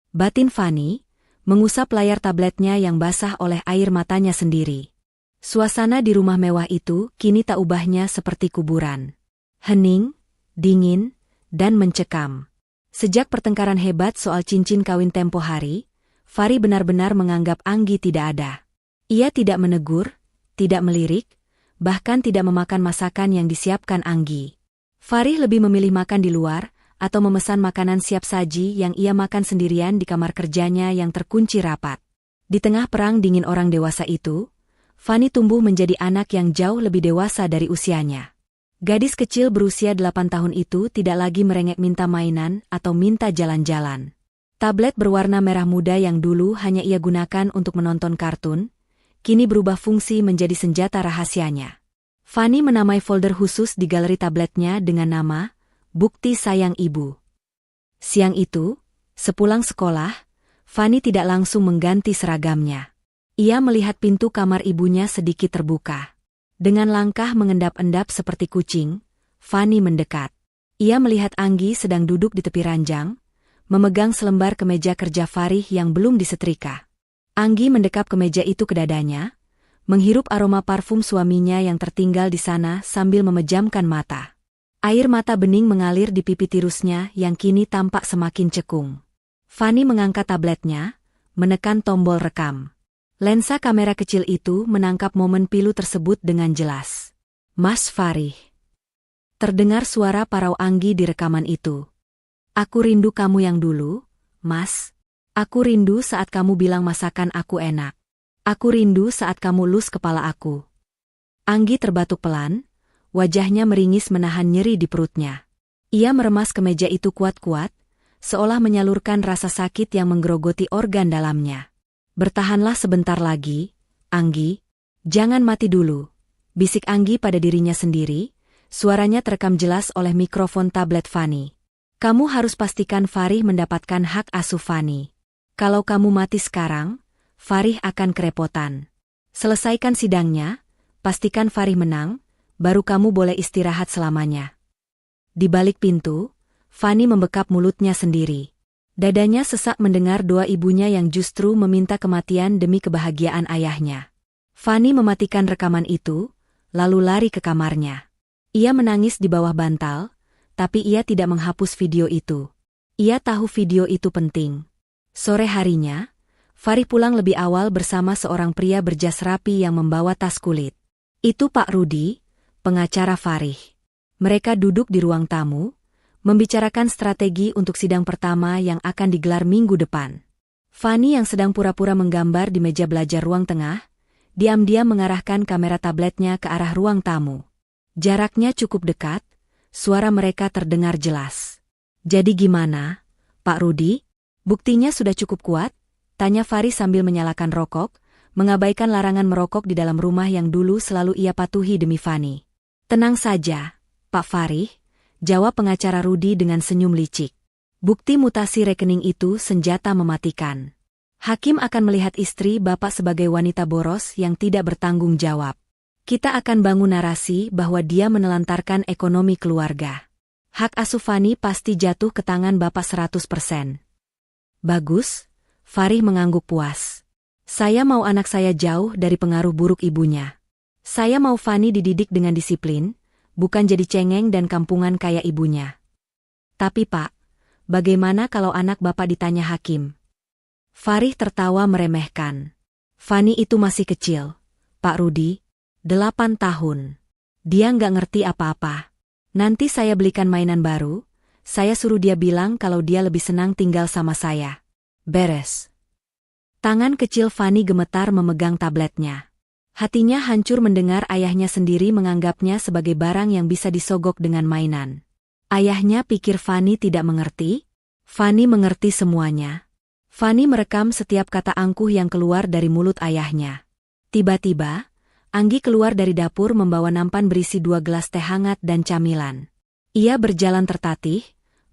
Batin Fani, mengusap layar tabletnya yang basah oleh air matanya sendiri. Suasana di rumah mewah itu kini tak ubahnya seperti kuburan. Hening, dingin, dan mencekam. Sejak pertengkaran hebat soal cincin kawin tempo hari, Farih benar-benar menganggap Anggi tidak ada. Ia tidak menegur, tidak melirik, bahkan tidak memakan masakan yang disiapkan Anggi. Farih lebih memilih makan di luar, atau memesan makanan siap saji yang ia makan sendirian di kamar kerjanya yang terkunci rapat. Di tengah perang dingin orang dewasa itu, Fani tumbuh menjadi anak yang jauh lebih dewasa dari usianya. Gadis kecil berusia 8 tahun itu tidak lagi merengek minta mainan atau minta jalan-jalan. Tablet berwarna merah muda yang dulu hanya ia gunakan untuk menonton kartun, kini berubah fungsi menjadi senjata rahasianya. Fani menamai folder khusus di galeri tabletnya dengan nama Bukti Sayang Ibu. Siang itu, sepulang sekolah, Fani tidak langsung mengganti seragamnya. Ia melihat pintu kamar ibunya sedikit terbuka. Dengan langkah mengendap-endap seperti kucing, Fani mendekat. Ia melihat Anggi sedang duduk di tepi ranjang, memegang selembar kemeja kerja Farih yang belum disetrika. Anggi mendekap kemeja itu ke dadanya, menghirup aroma parfum suaminya yang tertinggal di sana sambil memejamkan mata. Air mata bening mengalir di pipi tirusnya yang kini tampak semakin cekung. Fani mengangkat tabletnya, menekan tombol rekam. Lensa kamera kecil itu menangkap momen pilu tersebut dengan jelas. Mas Farih. Terdengar suara parau Anggi di rekaman itu. Aku rindu kamu yang dulu, Mas. Aku rindu saat kamu bilang masakan aku enak. Aku rindu saat kamu lus kepala aku. Anggi terbatuk pelan. Wajahnya meringis menahan nyeri di perutnya. Ia meremas kemeja itu kuat-kuat, seolah menyalurkan rasa sakit yang menggerogoti organ dalamnya. Bertahanlah sebentar lagi, Anggi. Jangan mati dulu. Bisik Anggi pada dirinya sendiri, suaranya terekam jelas oleh mikrofon tablet Fani. Kamu harus pastikan Farih mendapatkan hak asuh Fani. Kalau kamu mati sekarang, Farih akan kerepotan. Selesaikan sidangnya, pastikan Farih menang, baru kamu boleh istirahat selamanya. Di balik pintu, Fani membekap mulutnya sendiri. Dadanya sesak mendengar doa ibunya yang justru meminta kematian demi kebahagiaan ayahnya. Fani mematikan rekaman itu, lalu lari ke kamarnya. Ia menangis di bawah bantal, tapi ia tidak menghapus video itu. Ia tahu video itu penting. Sore harinya, Farih pulang lebih awal bersama seorang pria berjas rapi yang membawa tas kulit. Itu Pak Rudi, pengacara Farih. Mereka duduk di ruang tamu, membicarakan strategi untuk sidang pertama yang akan digelar minggu depan. Fanny yang sedang pura-pura menggambar di meja belajar ruang tengah, diam-diam mengarahkan kamera tabletnya ke arah ruang tamu. Jaraknya cukup dekat, suara mereka terdengar jelas. "Jadi gimana, Pak Rudi? Buktinya sudah cukup kuat?" tanya Fari sambil menyalakan rokok, mengabaikan larangan merokok di dalam rumah yang dulu selalu ia patuhi demi Fanny. "Tenang saja, Pak Fari," jawab pengacara Rudi dengan senyum licik. "Bukti mutasi rekening itu senjata mematikan. Hakim akan melihat istri Bapak sebagai wanita boros yang tidak bertanggung jawab. Kita akan bangun narasi bahwa dia menelantarkan ekonomi keluarga. Hak asuh Fanny pasti jatuh ke tangan Bapak 100%. "Bagus," Farih mengangguk puas. "Saya mau anak saya jauh dari pengaruh buruk ibunya. Saya mau Fanny dididik dengan disiplin, bukan jadi cengeng dan kampungan kayak ibunya." "Tapi Pak, bagaimana kalau anak Bapak ditanya hakim?" Farih tertawa meremehkan. "Fanny itu masih kecil, Pak Rudi, 8 tahun. Dia nggak ngerti apa-apa. Nanti saya belikan mainan baru, saya suruh dia bilang kalau dia lebih senang tinggal sama saya. Beres." Tangan kecil Fanny gemetar memegang tabletnya. Hatinya hancur mendengar ayahnya sendiri menganggapnya sebagai barang yang bisa disogok dengan mainan. Ayahnya pikir Fanny tidak mengerti? Fanny mengerti semuanya. Fanny merekam setiap kata angkuh yang keluar dari mulut ayahnya. Tiba-tiba, Anggi keluar dari dapur membawa nampan berisi 2 gelas teh hangat dan camilan. Ia berjalan tertatih,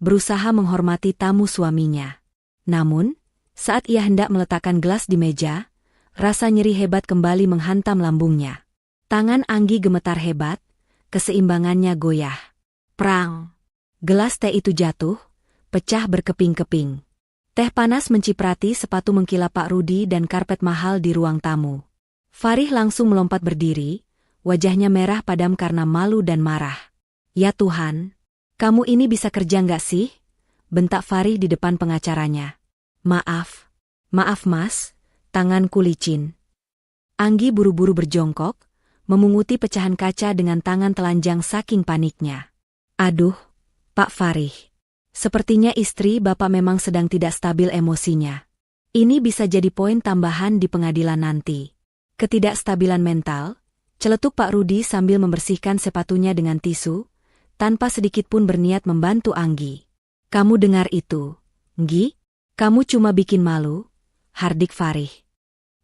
berusaha menghormati tamu suaminya. Namun, saat ia hendak meletakkan gelas di meja, rasa nyeri hebat kembali menghantam lambungnya. Tangan Anggi gemetar hebat, keseimbangannya goyah. Prang! Gelas teh itu jatuh, pecah berkeping-keping. Teh panas menciprati sepatu mengkilap Pak Rudi dan karpet mahal di ruang tamu. Farih langsung melompat berdiri, wajahnya merah padam karena malu dan marah. "Ya Tuhan, kamu ini bisa kerja nggak sih?" bentak Farih di depan pengacaranya. Maaf Mas, tanganku licin." Anggi buru-buru berjongkok, memunguti pecahan kaca dengan tangan telanjang saking paniknya. "Aduh, Pak Farih. Sepertinya istri Bapak memang sedang tidak stabil emosinya. Ini bisa jadi poin tambahan di pengadilan nanti." Ketidakstabilan mental, celetuk Pak Rudi sambil membersihkan sepatunya dengan tisu, tanpa sedikit pun berniat membantu Anggi. "Kamu dengar itu, Nggi? Kamu cuma bikin malu," hardik Farih.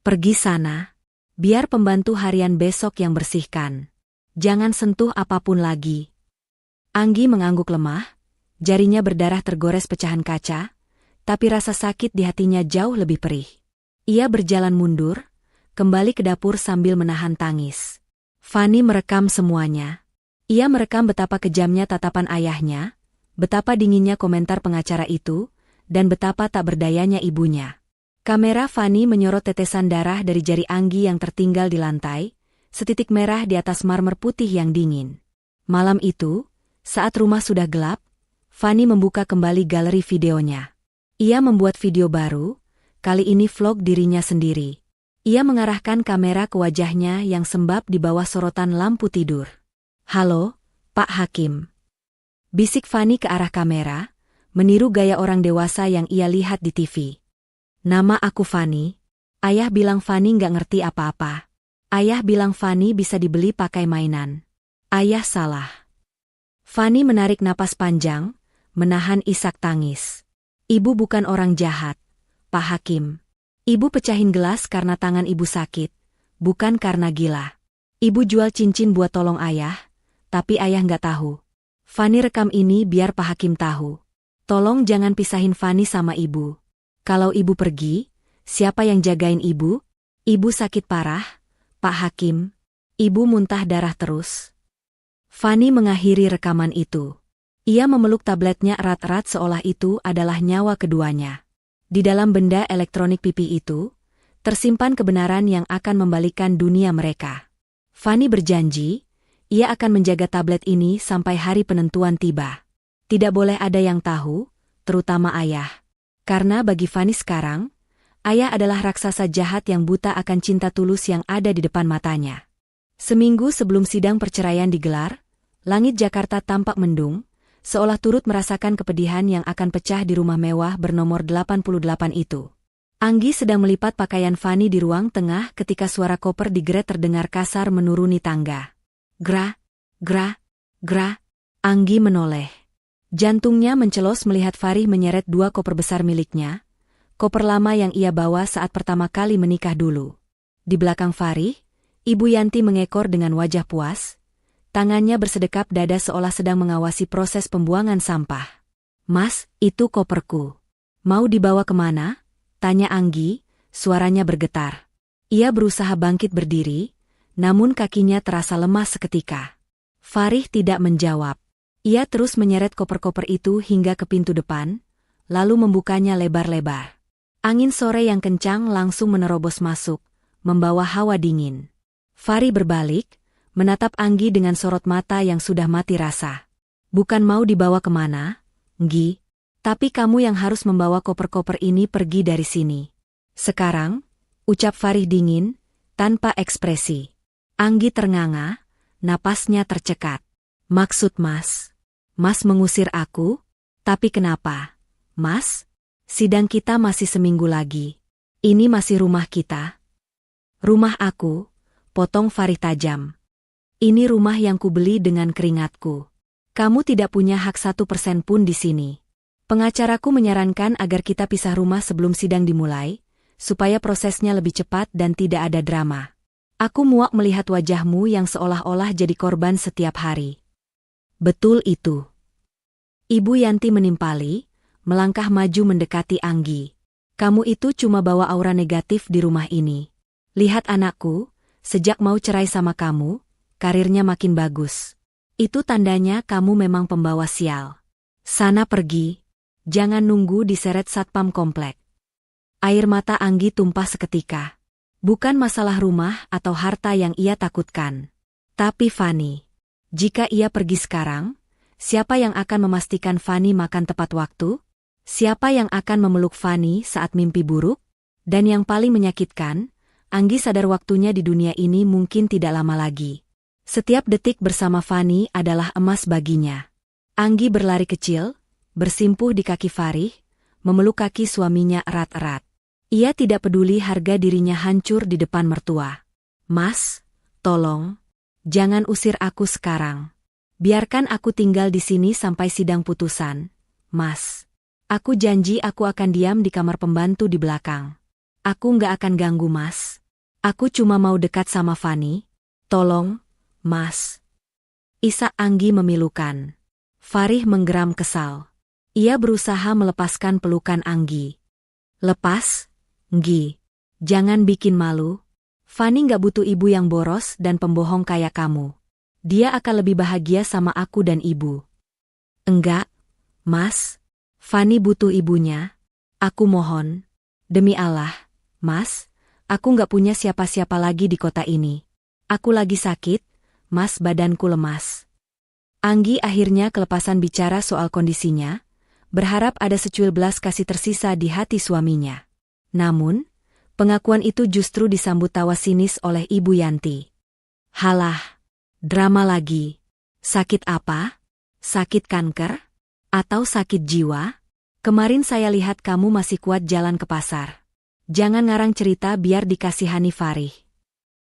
"Pergi sana. Biar pembantu harian besok yang bersihkan. Jangan sentuh apapun lagi." Anggi mengangguk lemah, jarinya berdarah tergores pecahan kaca, tapi rasa sakit di hatinya jauh lebih perih. Ia berjalan mundur, kembali ke dapur sambil menahan tangis. Fanny merekam semuanya. Ia merekam betapa kejamnya tatapan ayahnya, betapa dinginnya komentar pengacara itu, dan betapa tak berdayanya ibunya. Kamera Fanny menyorot tetesan darah dari jari Anggi yang tertinggal di lantai, setitik merah di atas marmer putih yang dingin. Malam itu, saat rumah sudah gelap, Fanny membuka kembali galeri videonya. Ia membuat video baru, kali ini vlog dirinya sendiri. Ia mengarahkan kamera ke wajahnya yang sembab di bawah sorotan lampu tidur. "Halo, Pak Hakim." Bisik Fanny ke arah kamera, meniru gaya orang dewasa yang ia lihat di TV. "Nama aku Fanny. Ayah bilang Fanny nggak ngerti apa-apa. Ayah bilang Fanny bisa dibeli pakai mainan. Ayah salah." Fanny menarik napas panjang, menahan isak tangis. "Ibu bukan orang jahat, Pak Hakim. Ibu pecahin gelas karena tangan ibu sakit, bukan karena gila. Ibu jual cincin buat tolong ayah, tapi ayah nggak tahu. Fanny rekam ini biar Pak Hakim tahu. Tolong jangan pisahin Fanny sama ibu. Kalau ibu pergi, siapa yang jagain ibu? Ibu sakit parah, Pak Hakim. Ibu muntah darah terus." Fanny mengakhiri rekaman itu. Ia memeluk tabletnya erat-erat seolah itu adalah nyawa keduanya. Di dalam benda elektronik pipi itu, tersimpan kebenaran yang akan membalikkan dunia mereka. Fanny berjanji, ia akan menjaga tablet ini sampai hari penentuan tiba. Tidak boleh ada yang tahu, terutama ayah. Karena bagi Fanny sekarang, ayah adalah raksasa jahat yang buta akan cinta tulus yang ada di depan matanya. Seminggu sebelum sidang perceraian digelar, langit Jakarta tampak mendung, seolah turut merasakan kepedihan yang akan pecah di rumah mewah bernomor 88 itu. Anggi sedang melipat pakaian Fani di ruang tengah ketika suara koper digeret terdengar kasar menuruni tangga. Gra, gra, gra. Anggi menoleh. Jantungnya mencelos melihat Farih menyeret 2 koper besar miliknya, koper lama yang ia bawa saat pertama kali menikah dulu. Di belakang Farih, Ibu Yanti mengekor dengan wajah puas, tangannya bersedekap dada seolah sedang mengawasi proses pembuangan sampah. Mas, itu koperku. Mau dibawa kemana? Tanya Anggi, suaranya bergetar. Ia berusaha bangkit berdiri, namun kakinya terasa lemas seketika. Farih tidak menjawab. Ia terus menyeret koper-koper itu hingga ke pintu depan, lalu membukanya lebar-lebar. Angin sore yang kencang langsung menerobos masuk, membawa hawa dingin. Farih berbalik, menatap Anggi dengan sorot mata yang sudah mati rasa. Bukan mau dibawa kemana, Nggi? Tapi kamu yang harus membawa koper-koper ini pergi dari sini. Sekarang, ucap Farih dingin, tanpa ekspresi. Anggi ternganga, napasnya tercekat. Maksud Mas? Mas mengusir aku? Tapi kenapa? Mas? Sidang kita masih seminggu lagi. Ini masih rumah kita. Rumah aku, potong Farih tajam. Ini rumah yang kubeli dengan keringatku. Kamu tidak punya hak 1% pun di sini. Pengacaraku menyarankan agar kita pisah rumah sebelum sidang dimulai, supaya prosesnya lebih cepat dan tidak ada drama. Aku muak melihat wajahmu yang seolah-olah jadi korban setiap hari. Betul itu. Ibu Yanti menimpali, melangkah maju mendekati Anggi. Kamu itu cuma bawa aura negatif di rumah ini. Lihat anakku, sejak mau cerai sama kamu, karirnya makin bagus. Itu tandanya kamu memang pembawa sial. Sana pergi. Jangan nunggu diseret satpam komplek. Air mata Anggi tumpah seketika. Bukan masalah rumah atau harta yang ia takutkan. Tapi Fani. Jika ia pergi sekarang, siapa yang akan memastikan Fani makan tepat waktu? Siapa yang akan memeluk Fani saat mimpi buruk? Dan yang paling menyakitkan, Anggi sadar waktunya di dunia ini mungkin tidak lama lagi. Setiap detik bersama Fani adalah emas baginya. Anggi berlari kecil, bersimpuh di kaki Farih, memeluk kaki suaminya erat-erat. Ia tidak peduli harga dirinya hancur di depan mertua. Mas, tolong, jangan usir aku sekarang. Biarkan aku tinggal di sini sampai sidang putusan. Mas, aku janji aku akan diam di kamar pembantu di belakang. Aku nggak akan ganggu Mas. Aku cuma mau dekat sama Fani. Tolong, Mas. Isak Anggi memilukan. Farih menggeram kesal. Ia berusaha melepaskan pelukan Anggi. Lepas, Nggi. Jangan bikin malu. Fani nggak butuh ibu yang boros dan pembohong kayak kamu. Dia akan lebih bahagia sama aku dan ibu. Enggak, Mas. Fani butuh ibunya. Aku mohon. Demi Allah, Mas. Aku nggak punya siapa-siapa lagi di kota ini. Aku lagi sakit, Mas, badanku lemas. Anggi akhirnya kelepasan bicara soal kondisinya, berharap ada secuil belas kasih tersisa di hati suaminya. Namun, pengakuan itu justru disambut tawa sinis oleh Ibu Yanti. Halah, drama lagi. Sakit apa? Sakit kanker? Atau sakit jiwa? Kemarin saya lihat kamu masih kuat jalan ke pasar. Jangan ngarang cerita biar dikasihani Farih.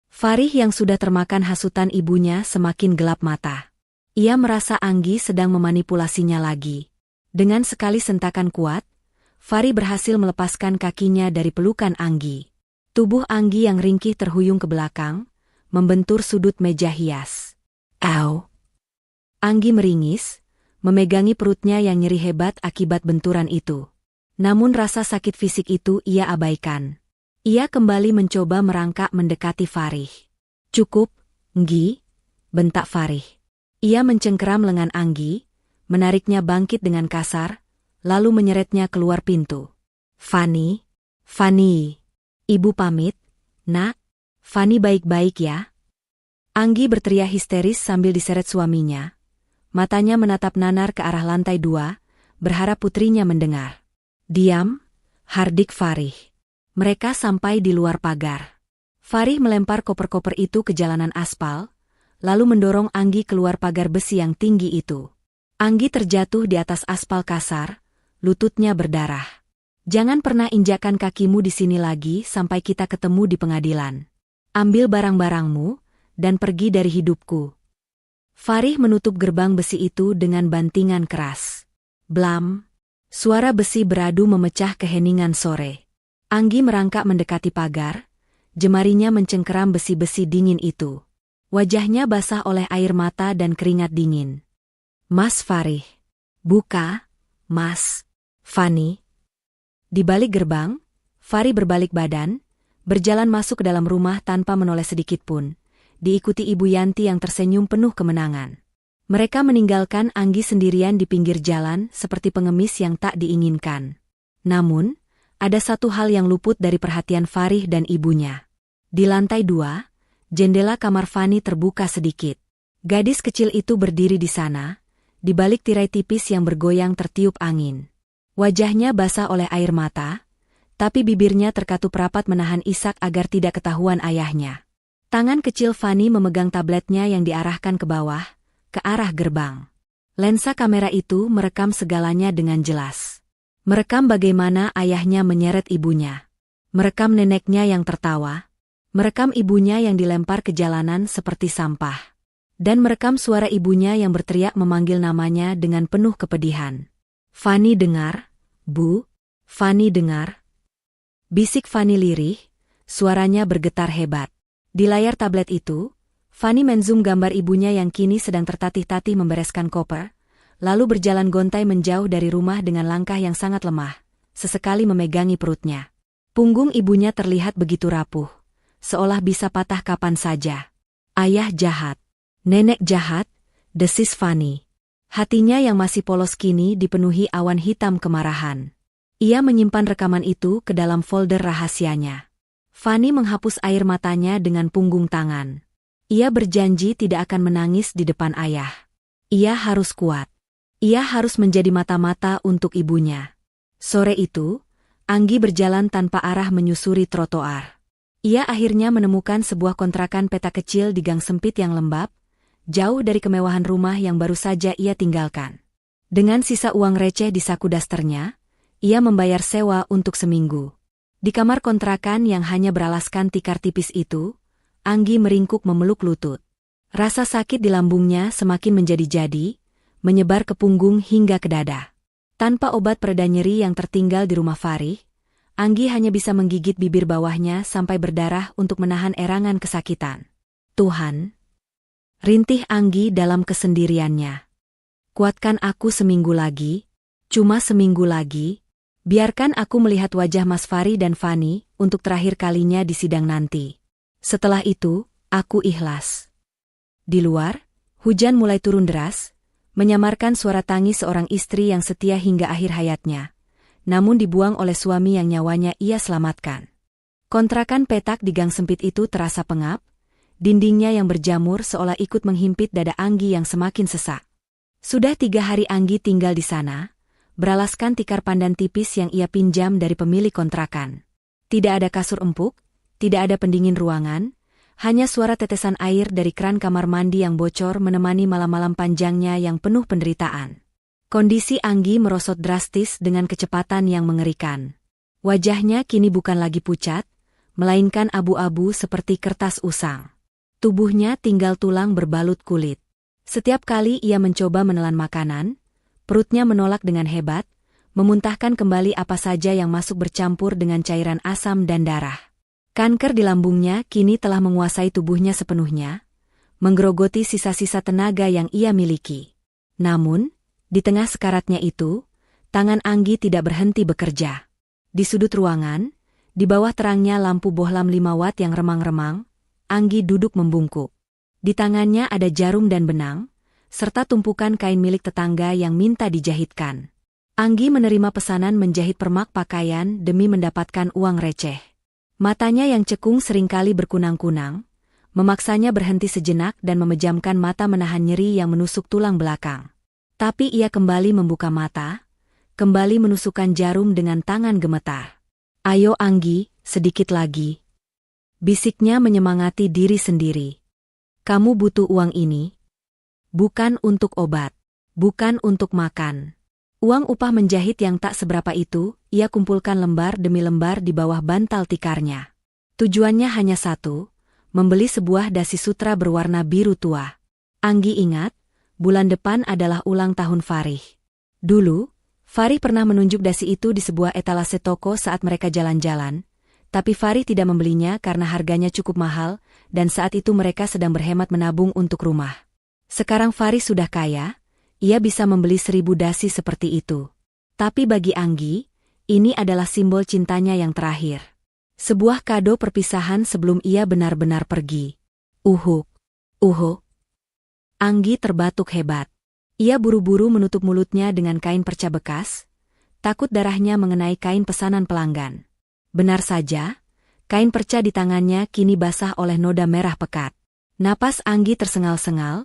Farih yang sudah termakan hasutan ibunya semakin gelap mata. Ia merasa Anggi sedang memanipulasinya lagi. Dengan sekali sentakan kuat, Farih berhasil melepaskan kakinya dari pelukan Anggi. Tubuh Anggi yang ringkih terhuyung ke belakang, membentur sudut meja hias. Au! Anggi meringis, memegangi perutnya yang nyeri hebat akibat benturan itu. Namun rasa sakit fisik itu ia abaikan. Ia kembali mencoba merangkak mendekati Farih. Cukup, Nggi, bentak Farih. Ia mencengkeram lengan Anggi, menariknya bangkit dengan kasar, lalu menyeretnya keluar pintu. Fani, Ibu pamit, Nak. Fani baik-baik ya. Anggi berteriak histeris sambil diseret suaminya. Matanya menatap nanar ke arah lantai 2, berharap putrinya mendengar. Diam, hardik Farih. Mereka sampai di luar pagar. Farih melempar koper-koper itu ke jalanan aspal, lalu mendorong Anggi keluar pagar besi yang tinggi itu. Anggi terjatuh di atas aspal kasar, lututnya berdarah. Jangan pernah injakkan kakimu di sini lagi sampai kita ketemu di pengadilan. Ambil barang-barangmu, dan pergi dari hidupku. Farih menutup gerbang besi itu dengan bantingan keras. Blam! Suara besi beradu memecah keheningan sore. Anggi merangkak mendekati pagar, jemarinya mencengkeram besi-besi dingin itu. Wajahnya basah oleh air mata dan keringat dingin. Mas Farih. Buka, Mas. Fani. Di balik gerbang, Farih berbalik badan, berjalan masuk ke dalam rumah tanpa menoleh sedikitpun, diikuti Ibu Yanti yang tersenyum penuh kemenangan. Mereka meninggalkan Anggi sendirian di pinggir jalan seperti pengemis yang tak diinginkan. Namun, ada satu hal yang luput dari perhatian Farih dan ibunya. Di lantai 2, jendela kamar Fani terbuka sedikit. Gadis kecil itu berdiri di sana, di balik tirai tipis yang bergoyang tertiup angin. Wajahnya basah oleh air mata, tapi bibirnya terkatup rapat menahan isak agar tidak ketahuan ayahnya. Tangan kecil Fani memegang tabletnya yang diarahkan ke bawah, ke arah gerbang. Lensa kamera itu merekam segalanya dengan jelas. Merekam bagaimana ayahnya menyeret ibunya. Merekam neneknya yang tertawa. Merekam ibunya yang dilempar ke jalanan seperti sampah. Dan merekam suara ibunya yang berteriak memanggil namanya dengan penuh kepedihan. Fani dengar, Bu. Fani dengar. Bisik Fani lirih, suaranya bergetar hebat. Di layar tablet itu, Fani menzoom gambar ibunya yang kini sedang tertatih-tatih membereskan koper, lalu berjalan gontai menjauh dari rumah dengan langkah yang sangat lemah, sesekali memegangi perutnya. Punggung ibunya terlihat begitu rapuh, seolah bisa patah kapan saja. Ayah jahat. Nenek jahat, desis Fani. Hatinya yang masih polos kini dipenuhi awan hitam kemarahan. Ia menyimpan rekaman itu ke dalam folder rahasianya. Fani menghapus air matanya dengan punggung tangan. Ia berjanji tidak akan menangis di depan ayah. Ia harus kuat. Ia harus menjadi mata-mata untuk ibunya. Sore itu, Anggi berjalan tanpa arah menyusuri trotoar. Ia akhirnya menemukan sebuah kontrakan peta kecil di gang sempit yang lembab, jauh dari kemewahan rumah yang baru saja ia tinggalkan. Dengan sisa uang receh di saku dasternya, ia membayar sewa untuk seminggu. Di kamar kontrakan yang hanya beralaskan tikar tipis itu, Anggi meringkuk memeluk lutut. Rasa sakit di lambungnya semakin menjadi-jadi, menyebar ke punggung hingga ke dada. Tanpa obat pereda nyeri yang tertinggal di rumah Farih, Anggi hanya bisa menggigit bibir bawahnya sampai berdarah untuk menahan erangan kesakitan. Tuhan! Rintih Anggi dalam kesendiriannya. Kuatkan aku seminggu lagi, cuma seminggu lagi. Biarkan aku melihat wajah Mas Farih dan Fani untuk terakhir kalinya di sidang nanti. Setelah itu, aku ikhlas. Di luar, hujan mulai turun deras, menyamarkan suara tangis seorang istri yang setia hingga akhir hayatnya, namun dibuang oleh suami yang nyawanya ia selamatkan. Kontrakan petak di gang sempit itu terasa pengap, dindingnya yang berjamur seolah ikut menghimpit dada Anggi yang semakin sesak. Sudah 3 hari Anggi tinggal di sana, beralaskan tikar pandan tipis yang ia pinjam dari pemilik kontrakan. Tidak ada kasur empuk, tidak ada pendingin ruangan, hanya suara tetesan air dari keran kamar mandi yang bocor menemani malam-malam panjangnya yang penuh penderitaan. Kondisi Anggi merosot drastis dengan kecepatan yang mengerikan. Wajahnya kini bukan lagi pucat, melainkan abu-abu seperti kertas usang. Tubuhnya tinggal tulang berbalut kulit. Setiap kali ia mencoba menelan makanan, perutnya menolak dengan hebat, memuntahkan kembali apa saja yang masuk bercampur dengan cairan asam dan darah. Kanker di lambungnya kini telah menguasai tubuhnya sepenuhnya, menggerogoti sisa-sisa tenaga yang ia miliki. Namun, di tengah sekaratnya itu, tangan Anggi tidak berhenti bekerja. Di sudut ruangan, di bawah terangnya lampu bohlam 5 watt yang remang-remang, Anggi duduk membungkuk. Di tangannya ada jarum dan benang, serta tumpukan kain milik tetangga yang minta dijahitkan. Anggi menerima pesanan menjahit permak pakaian demi mendapatkan uang receh. Matanya yang cekung seringkali berkunang-kunang, memaksanya berhenti sejenak dan memejamkan mata menahan nyeri yang menusuk tulang belakang. Tapi ia kembali membuka mata, kembali menusukkan jarum dengan tangan gemetar. Ayo Anggi, sedikit lagi. Bisiknya menyemangati diri sendiri. Kamu butuh uang ini. Bukan untuk obat. Bukan untuk makan. Uang upah menjahit yang tak seberapa itu, ia kumpulkan lembar demi lembar di bawah bantal tikarnya. Tujuannya hanya satu, membeli sebuah dasi sutra berwarna biru tua. Anggi ingat, bulan depan adalah ulang tahun Farih. Dulu, Farih pernah menunjuk dasi itu di sebuah etalase toko saat mereka jalan-jalan, tapi Farih tidak membelinya karena harganya cukup mahal, dan saat itu mereka sedang berhemat menabung untuk rumah. Sekarang Farih sudah kaya, ia bisa membeli 1000 dasi seperti itu. Tapi bagi Anggi, ini adalah simbol cintanya yang terakhir. Sebuah kado perpisahan sebelum ia benar-benar pergi. Uhuk. Anggi terbatuk hebat. Ia buru-buru menutup mulutnya dengan kain perca bekas, takut darahnya mengenai kain pesanan pelanggan. Benar saja, kain perca di tangannya kini basah oleh noda merah pekat. Napas Anggi tersengal-sengal,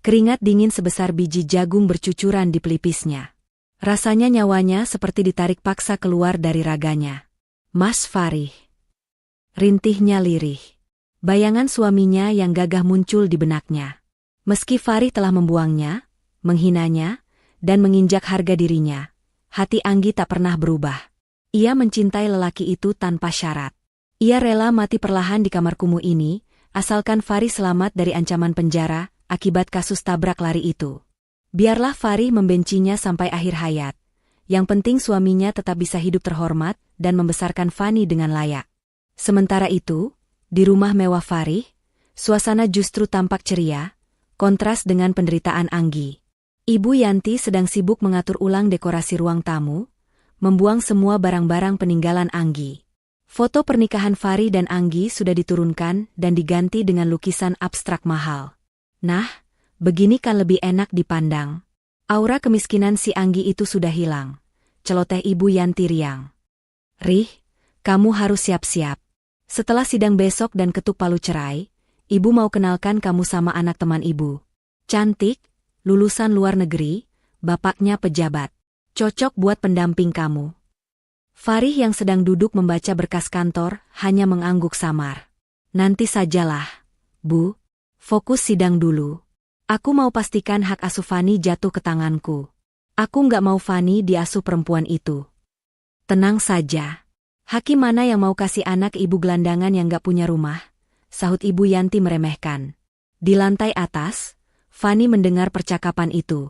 keringat dingin sebesar biji jagung bercucuran di pelipisnya. Rasanya nyawanya seperti ditarik paksa keluar dari raganya. Mas Farih. Rintihnya lirih. Bayangan suaminya yang gagah muncul di benaknya. Meski Farih telah membuangnya, menghinanya, dan menginjak harga dirinya, hati Anggi tak pernah berubah. Ia mencintai lelaki itu tanpa syarat. Ia rela mati perlahan di kamar kumuh ini, asalkan Farih selamat dari ancaman penjara akibat kasus tabrak lari itu. Biarlah Farih membencinya sampai akhir hayat. Yang penting suaminya tetap bisa hidup terhormat dan membesarkan Fani dengan layak. Sementara itu, di rumah mewah Farih, suasana justru tampak ceria, kontras dengan penderitaan Anggi. Ibu Yanti sedang sibuk mengatur ulang dekorasi ruang tamu, membuang semua barang-barang peninggalan Anggi. Foto pernikahan Farih dan Anggi sudah diturunkan dan diganti dengan lukisan abstrak mahal. Nah, begini kan lebih enak dipandang. Aura kemiskinan si Anggi itu sudah hilang. Celoteh Ibu Yanti riang. Rih, kamu harus siap-siap. Setelah sidang besok dan ketuk palu cerai, Ibu mau kenalkan kamu sama anak teman Ibu. Cantik, lulusan luar negeri, bapaknya pejabat. Cocok buat pendamping kamu. Farih yang sedang duduk membaca berkas kantor hanya mengangguk samar. Nanti sajalah, Bu. Fokus sidang dulu. Aku mau pastikan hak asuh Fani jatuh ke tanganku. Aku nggak mau Fani diasuh perempuan itu. Tenang saja. Hakim mana yang mau kasih anak ibu gelandangan yang nggak punya rumah? Sahut Ibu Yanti meremehkan. Di lantai atas, Fani mendengar percakapan itu.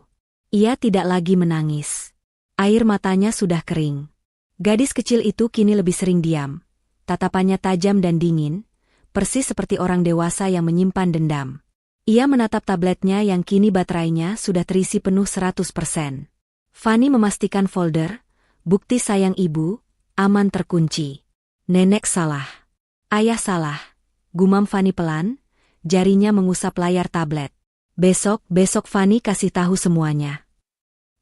Ia tidak lagi menangis. Air matanya sudah kering. Gadis kecil itu kini lebih sering diam. Tatapannya tajam dan dingin, persis seperti orang dewasa yang menyimpan dendam. Ia menatap tabletnya yang kini baterainya sudah terisi penuh 100%. Fani memastikan folder, bukti sayang ibu, aman terkunci. Nenek salah. Ayah salah. Gumam Fani pelan, jarinya mengusap layar tablet. Besok Fani kasih tahu semuanya.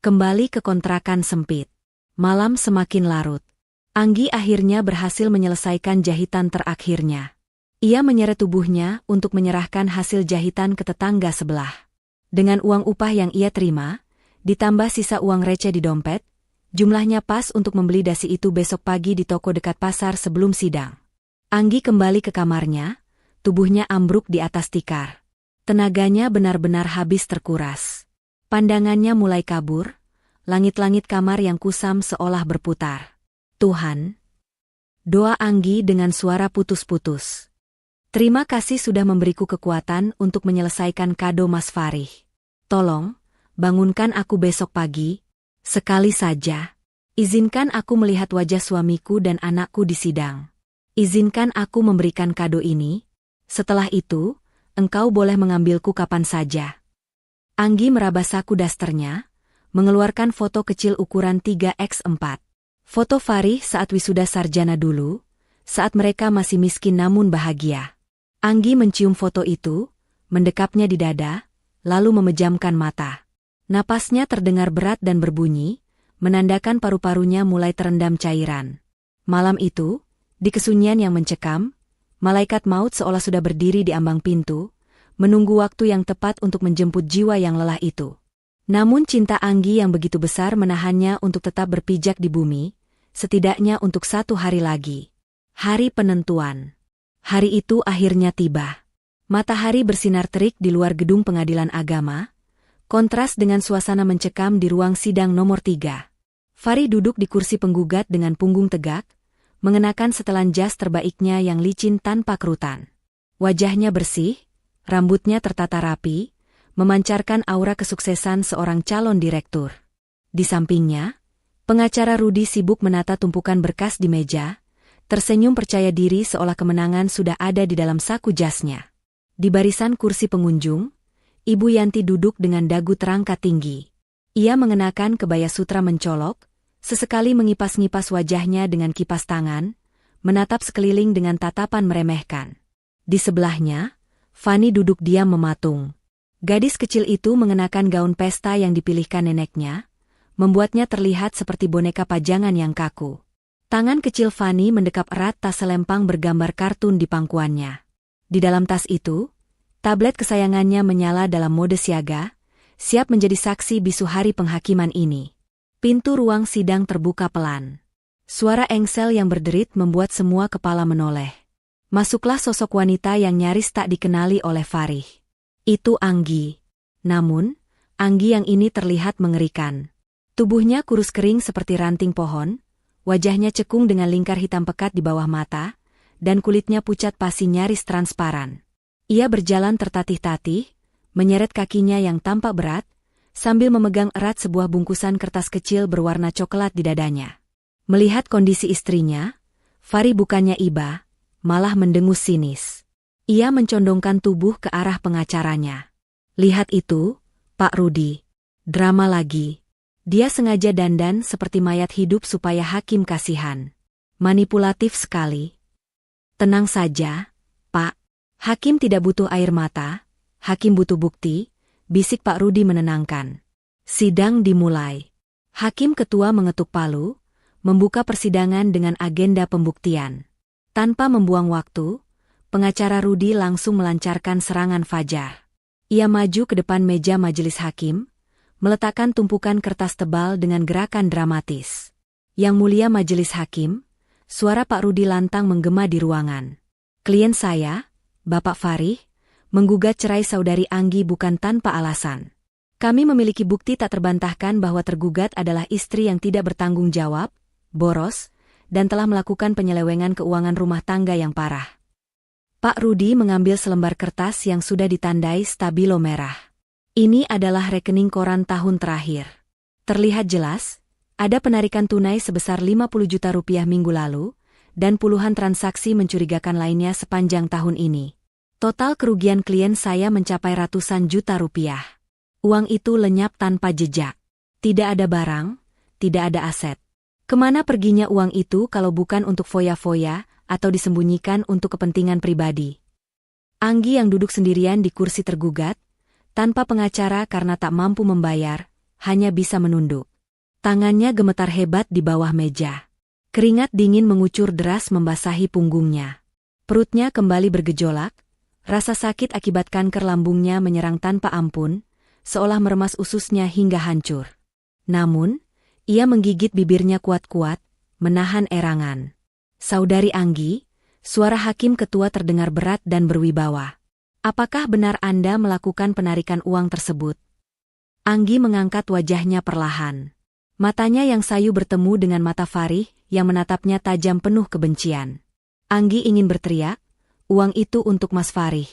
Kembali ke kontrakan sempit. Malam semakin larut. Anggi akhirnya berhasil menyelesaikan jahitan terakhirnya. Ia menyeret tubuhnya untuk menyerahkan hasil jahitan ke tetangga sebelah. Dengan uang upah yang ia terima, ditambah sisa uang receh di dompet, jumlahnya pas untuk membeli dasi itu besok pagi di toko dekat pasar sebelum sidang. Anggi kembali ke kamarnya, tubuhnya ambruk di atas tikar. Tenaganya benar-benar habis terkuras. Pandangannya mulai kabur, langit-langit kamar yang kusam seolah berputar. Tuhan, doa Anggi dengan suara putus-putus. Terima kasih sudah memberiku kekuatan untuk menyelesaikan kado Mas Farih. Tolong, bangunkan aku besok pagi. Sekali saja. Izinkan aku melihat wajah suamiku dan anakku di sidang. Izinkan aku memberikan kado ini. Setelah itu, engkau boleh mengambilku kapan saja. Anggi meraba saku dasternya, mengeluarkan foto kecil ukuran 3x4. Foto Farih saat wisuda sarjana dulu, saat mereka masih miskin namun bahagia. Anggi mencium foto itu, mendekapnya di dada, lalu memejamkan mata. Napasnya terdengar berat dan berbunyi, menandakan paru-parunya mulai terendam cairan. Malam itu, di kesunyian yang mencekam, malaikat maut seolah sudah berdiri di ambang pintu, menunggu waktu yang tepat untuk menjemput jiwa yang lelah itu. Namun cinta Anggi yang begitu besar menahannya untuk tetap berpijak di bumi, setidaknya untuk 1 hari lagi. Hari penentuan. Hari itu akhirnya tiba. Matahari bersinar terik di luar gedung pengadilan agama, Kontras dengan suasana mencekam di ruang sidang nomor 3. Fari duduk di kursi penggugat dengan punggung tegak, mengenakan setelan jas terbaiknya yang licin tanpa kerutan. Wajahnya bersih, rambutnya tertata rapi, memancarkan aura kesuksesan seorang calon direktur. Di sampingnya, pengacara Rudi sibuk menata tumpukan berkas di meja, tersenyum percaya diri seolah kemenangan sudah ada di dalam saku jasnya. Di barisan kursi pengunjung, Ibu Yanti duduk dengan dagu terangkat tinggi. Ia mengenakan kebaya sutra mencolok, sesekali mengipas-ngipas wajahnya dengan kipas tangan, menatap sekeliling dengan tatapan meremehkan. Di sebelahnya, Fani duduk diam mematung. Gadis kecil itu mengenakan gaun pesta yang dipilihkan neneknya, membuatnya terlihat seperti boneka pajangan yang kaku. Tangan kecil Fani mendekap erat tas selempang bergambar kartun di pangkuannya. Di dalam tas itu, tablet kesayangannya menyala dalam mode siaga, siap menjadi saksi bisu hari penghakiman ini. Pintu ruang sidang terbuka pelan. Suara engsel yang berderit membuat semua kepala menoleh. Masuklah sosok wanita yang nyaris tak dikenali oleh Farih. Itu Anggi. Namun, Anggi yang ini terlihat mengerikan. Tubuhnya kurus kering seperti ranting pohon, wajahnya cekung dengan lingkar hitam pekat di bawah mata, dan kulitnya pucat pasi nyaris transparan. Ia berjalan tertatih-tatih, menyeret kakinya yang tampak berat, sambil memegang erat sebuah bungkusan kertas kecil berwarna coklat di dadanya. Melihat kondisi istrinya, Fari bukannya iba, malah mendengus sinis. Ia mencondongkan tubuh ke arah pengacaranya. Lihat itu, Pak Rudi. Drama lagi. Dia sengaja dandan seperti mayat hidup supaya hakim kasihan. Manipulatif sekali. Tenang saja, Pak. Hakim tidak butuh air mata, hakim butuh bukti, bisik Pak Rudi menenangkan. Sidang dimulai. Hakim ketua mengetuk palu, membuka persidangan dengan agenda pembuktian. Tanpa membuang waktu, pengacara Rudi langsung melancarkan serangan fajar. Ia maju ke depan meja majelis hakim, meletakkan tumpukan kertas tebal dengan gerakan dramatis. Yang mulia majelis hakim, suara Pak Rudi lantang menggema di ruangan. Klien saya, Bapak Farih, menggugat cerai saudari Anggi bukan tanpa alasan. Kami memiliki bukti tak terbantahkan bahwa tergugat adalah istri yang tidak bertanggung jawab, boros, dan telah melakukan penyelewengan keuangan rumah tangga yang parah. Pak Rudi mengambil selembar kertas yang sudah ditandai stabilo merah. Ini adalah rekening koran tahun terakhir. Terlihat jelas, ada penarikan tunai sebesar 50 juta rupiah minggu lalu, dan puluhan transaksi mencurigakan lainnya sepanjang tahun ini. Total kerugian klien saya mencapai ratusan juta rupiah. Uang itu lenyap tanpa jejak. Tidak ada barang, tidak ada aset. Kemana perginya uang itu kalau bukan untuk foya-foya atau disembunyikan untuk kepentingan pribadi? Anggi yang duduk sendirian di kursi tergugat, tanpa pengacara karena tak mampu membayar, hanya bisa menunduk. Tangannya gemetar hebat di bawah meja. Keringat dingin mengucur deras membasahi punggungnya. Perutnya kembali bergejolak, rasa sakit akibat kanker lambungnya menyerang tanpa ampun, seolah meremas ususnya hingga hancur. Namun, ia menggigit bibirnya kuat-kuat, menahan erangan. Saudari Anggi, suara hakim ketua terdengar berat dan berwibawa. Apakah benar Anda melakukan penarikan uang tersebut? Anggi mengangkat wajahnya perlahan. Matanya yang sayu bertemu dengan mata Farih yang menatapnya tajam penuh kebencian. Anggi ingin berteriak, uang itu untuk Mas Farih.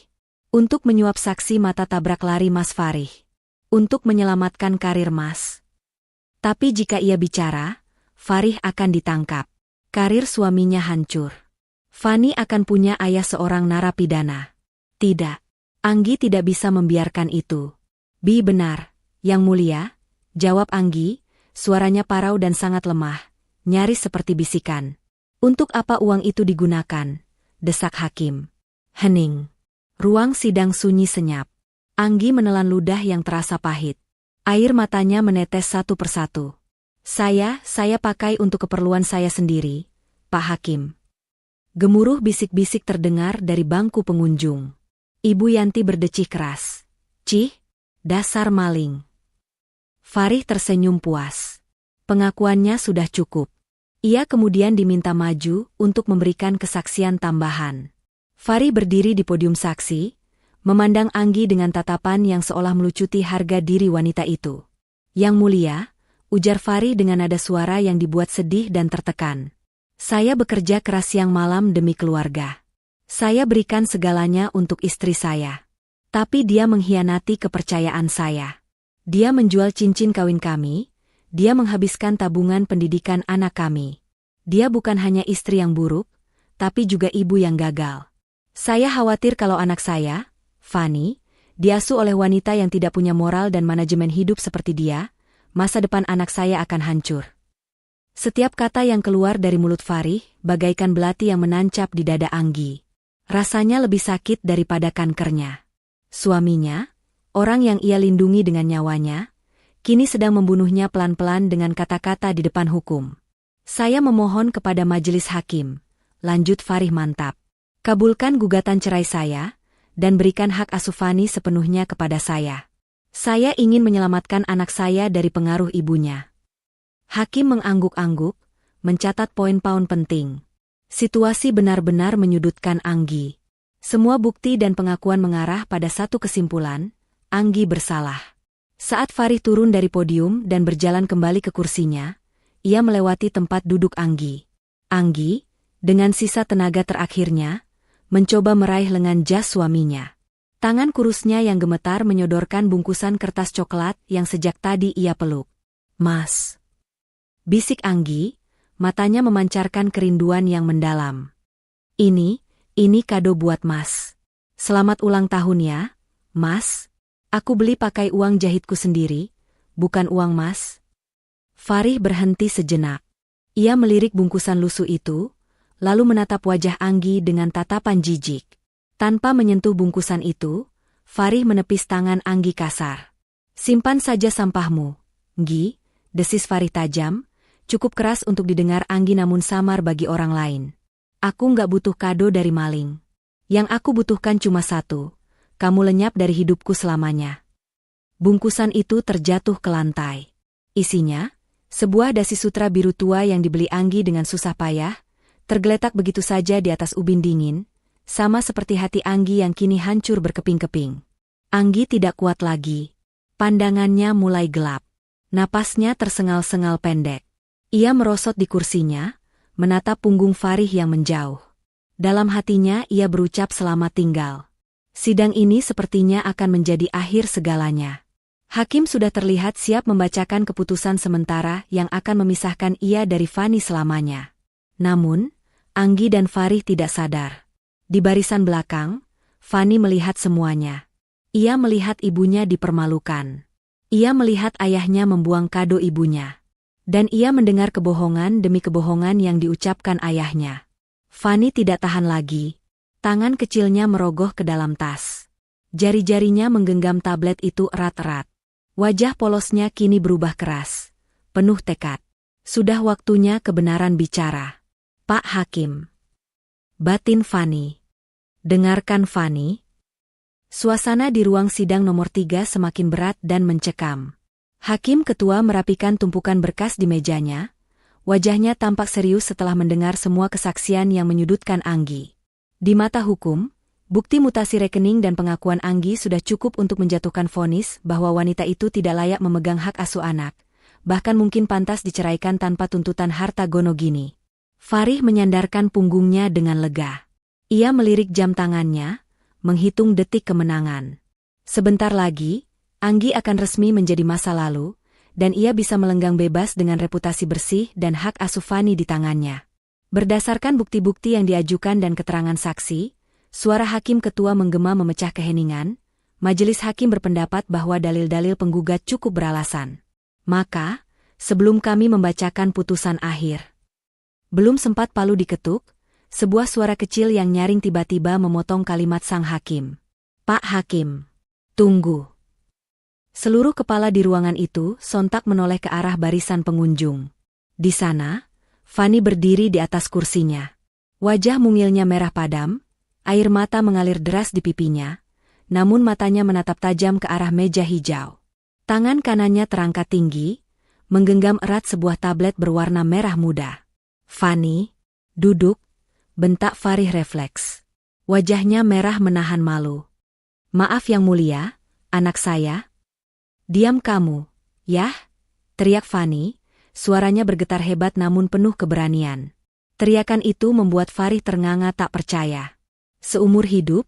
Untuk menyuap saksi mata tabrak lari Mas Farih. Untuk menyelamatkan karir Mas. Tapi jika ia bicara, Farih akan ditangkap. Karir suaminya hancur. Fani akan punya ayah seorang narapidana. Tidak. Anggi tidak bisa membiarkan itu. Benar, Yang Mulia, jawab Anggi, suaranya parau dan sangat lemah, nyaris seperti bisikan. Untuk apa uang itu digunakan? Desak hakim. Hening. Ruang sidang sunyi senyap. Anggi menelan ludah yang terasa pahit. Air matanya menetes satu persatu. Saya pakai untuk keperluan saya sendiri, Pak Hakim. Gemuruh bisik-bisik terdengar dari bangku pengunjung. Ibu Yanti berdecih keras. Cih, dasar maling. Farih tersenyum puas. Pengakuannya sudah cukup. Ia kemudian diminta maju untuk memberikan kesaksian tambahan. Farih berdiri di podium saksi, memandang Anggi dengan tatapan yang seolah melucuti harga diri wanita itu. Yang mulia, ujar Farih dengan nada suara yang dibuat sedih dan tertekan. Saya bekerja keras siang malam demi keluarga. Saya berikan segalanya untuk istri saya. Tapi dia mengkhianati kepercayaan saya. Dia menjual cincin kawin kami, dia menghabiskan tabungan pendidikan anak kami. Dia bukan hanya istri yang buruk, tapi juga ibu yang gagal. Saya khawatir kalau anak saya, Fanny, diasuh oleh wanita yang tidak punya moral dan manajemen hidup seperti dia, masa depan anak saya akan hancur. Setiap kata yang keluar dari mulut Farih bagaikan belati yang menancap di dada Anggi. Rasanya lebih sakit daripada kankernya. Suaminya, orang yang ia lindungi dengan nyawanya, kini sedang membunuhnya pelan-pelan dengan kata-kata di depan hukum. Saya memohon kepada majelis hakim, lanjut Farih mantap. Kabulkan gugatan cerai saya, dan berikan hak asuh Fanny sepenuhnya kepada saya. Saya ingin menyelamatkan anak saya dari pengaruh ibunya. Hakim mengangguk-angguk, mencatat poin-poin penting. Situasi benar-benar menyudutkan Anggi. Semua bukti dan pengakuan mengarah pada satu kesimpulan, Anggi bersalah. Saat Farih turun dari podium dan berjalan kembali ke kursinya, ia melewati tempat duduk Anggi. Anggi, dengan sisa tenaga terakhirnya, mencoba meraih lengan jas suaminya. Tangan kurusnya yang gemetar menyodorkan bungkusan kertas coklat yang sejak tadi ia peluk. Mas, bisik Anggi, matanya memancarkan kerinduan yang mendalam. Ini kado buat Mas. Selamat ulang tahun ya, Mas. Aku beli pakai uang jahitku sendiri, bukan uang Mas. Farih berhenti sejenak. Ia melirik bungkusan lusuh itu, lalu menatap wajah Anggi dengan tatapan jijik. Tanpa menyentuh bungkusan itu, Farih menepis tangan Anggi kasar. Simpan saja sampahmu, Nggi, desis Farih tajam. Cukup keras untuk didengar Anggi namun samar bagi orang lain. Aku nggak butuh kado dari maling. Yang aku butuhkan cuma satu, kamu lenyap dari hidupku selamanya. Bungkusan itu terjatuh ke lantai. Isinya, sebuah dasi sutra biru tua yang dibeli Anggi dengan susah payah, tergeletak begitu saja di atas ubin dingin, sama seperti hati Anggi yang kini hancur berkeping-keping. Anggi tidak kuat lagi. Pandangannya mulai gelap. Napasnya tersengal-sengal pendek. Ia merosot di kursinya, menatap punggung Farih yang menjauh. Dalam hatinya ia berucap selamat tinggal. Sidang ini sepertinya akan menjadi akhir segalanya. Hakim sudah terlihat siap membacakan keputusan sementara yang akan memisahkan ia dari Fanny selamanya. Namun, Anggi dan Farih tidak sadar. Di barisan belakang, Fanny melihat semuanya. Ia melihat ibunya dipermalukan. Ia melihat ayahnya membuang kado ibunya. Dan ia mendengar kebohongan demi kebohongan yang diucapkan ayahnya. Fanny tidak tahan lagi. Tangan kecilnya merogoh ke dalam tas. Jari-jarinya menggenggam tablet itu erat-erat. Wajah polosnya kini berubah keras. Penuh tekad. Sudah waktunya kebenaran bicara. Pak Hakim. Batin Fanny. Dengarkan Fanny. Suasana di ruang sidang nomor 3 semakin berat dan mencekam. Hakim ketua merapikan tumpukan berkas di mejanya. Wajahnya tampak serius setelah mendengar semua kesaksian yang menyudutkan Anggi. Di mata hukum, bukti mutasi rekening dan pengakuan Anggi sudah cukup untuk menjatuhkan vonis bahwa wanita itu tidak layak memegang hak asuh anak, bahkan mungkin pantas diceraikan tanpa tuntutan harta gono gini. Farih menyandarkan punggungnya dengan lega. Ia melirik jam tangannya, menghitung detik kemenangan. Sebentar lagi, Anggi akan resmi menjadi masa lalu, dan ia bisa melenggang bebas dengan reputasi bersih dan hak asuh Fanny di tangannya. Berdasarkan bukti-bukti yang diajukan dan keterangan saksi, suara hakim ketua menggema memecah keheningan. Majelis hakim berpendapat bahwa dalil-dalil penggugat cukup beralasan. Maka, sebelum kami membacakan putusan akhir. Belum sempat palu diketuk, sebuah suara kecil yang nyaring tiba-tiba memotong kalimat sang hakim. Pak Hakim, tunggu. Seluruh kepala di ruangan itu sontak menoleh ke arah barisan pengunjung. Di sana, Fanny berdiri di atas kursinya. Wajah mungilnya merah padam, air mata mengalir deras di pipinya, namun matanya menatap tajam ke arah meja hijau. Tangan kanannya terangkat tinggi, menggenggam erat sebuah tablet berwarna merah muda. Fanny, duduk, bentak Farih refleks. Wajahnya merah menahan malu. Maaf yang mulia, anak saya. Diam kamu, yah, teriak Fani, suaranya bergetar hebat namun penuh keberanian. Teriakan itu membuat Farih ternganga tak percaya. Seumur hidup,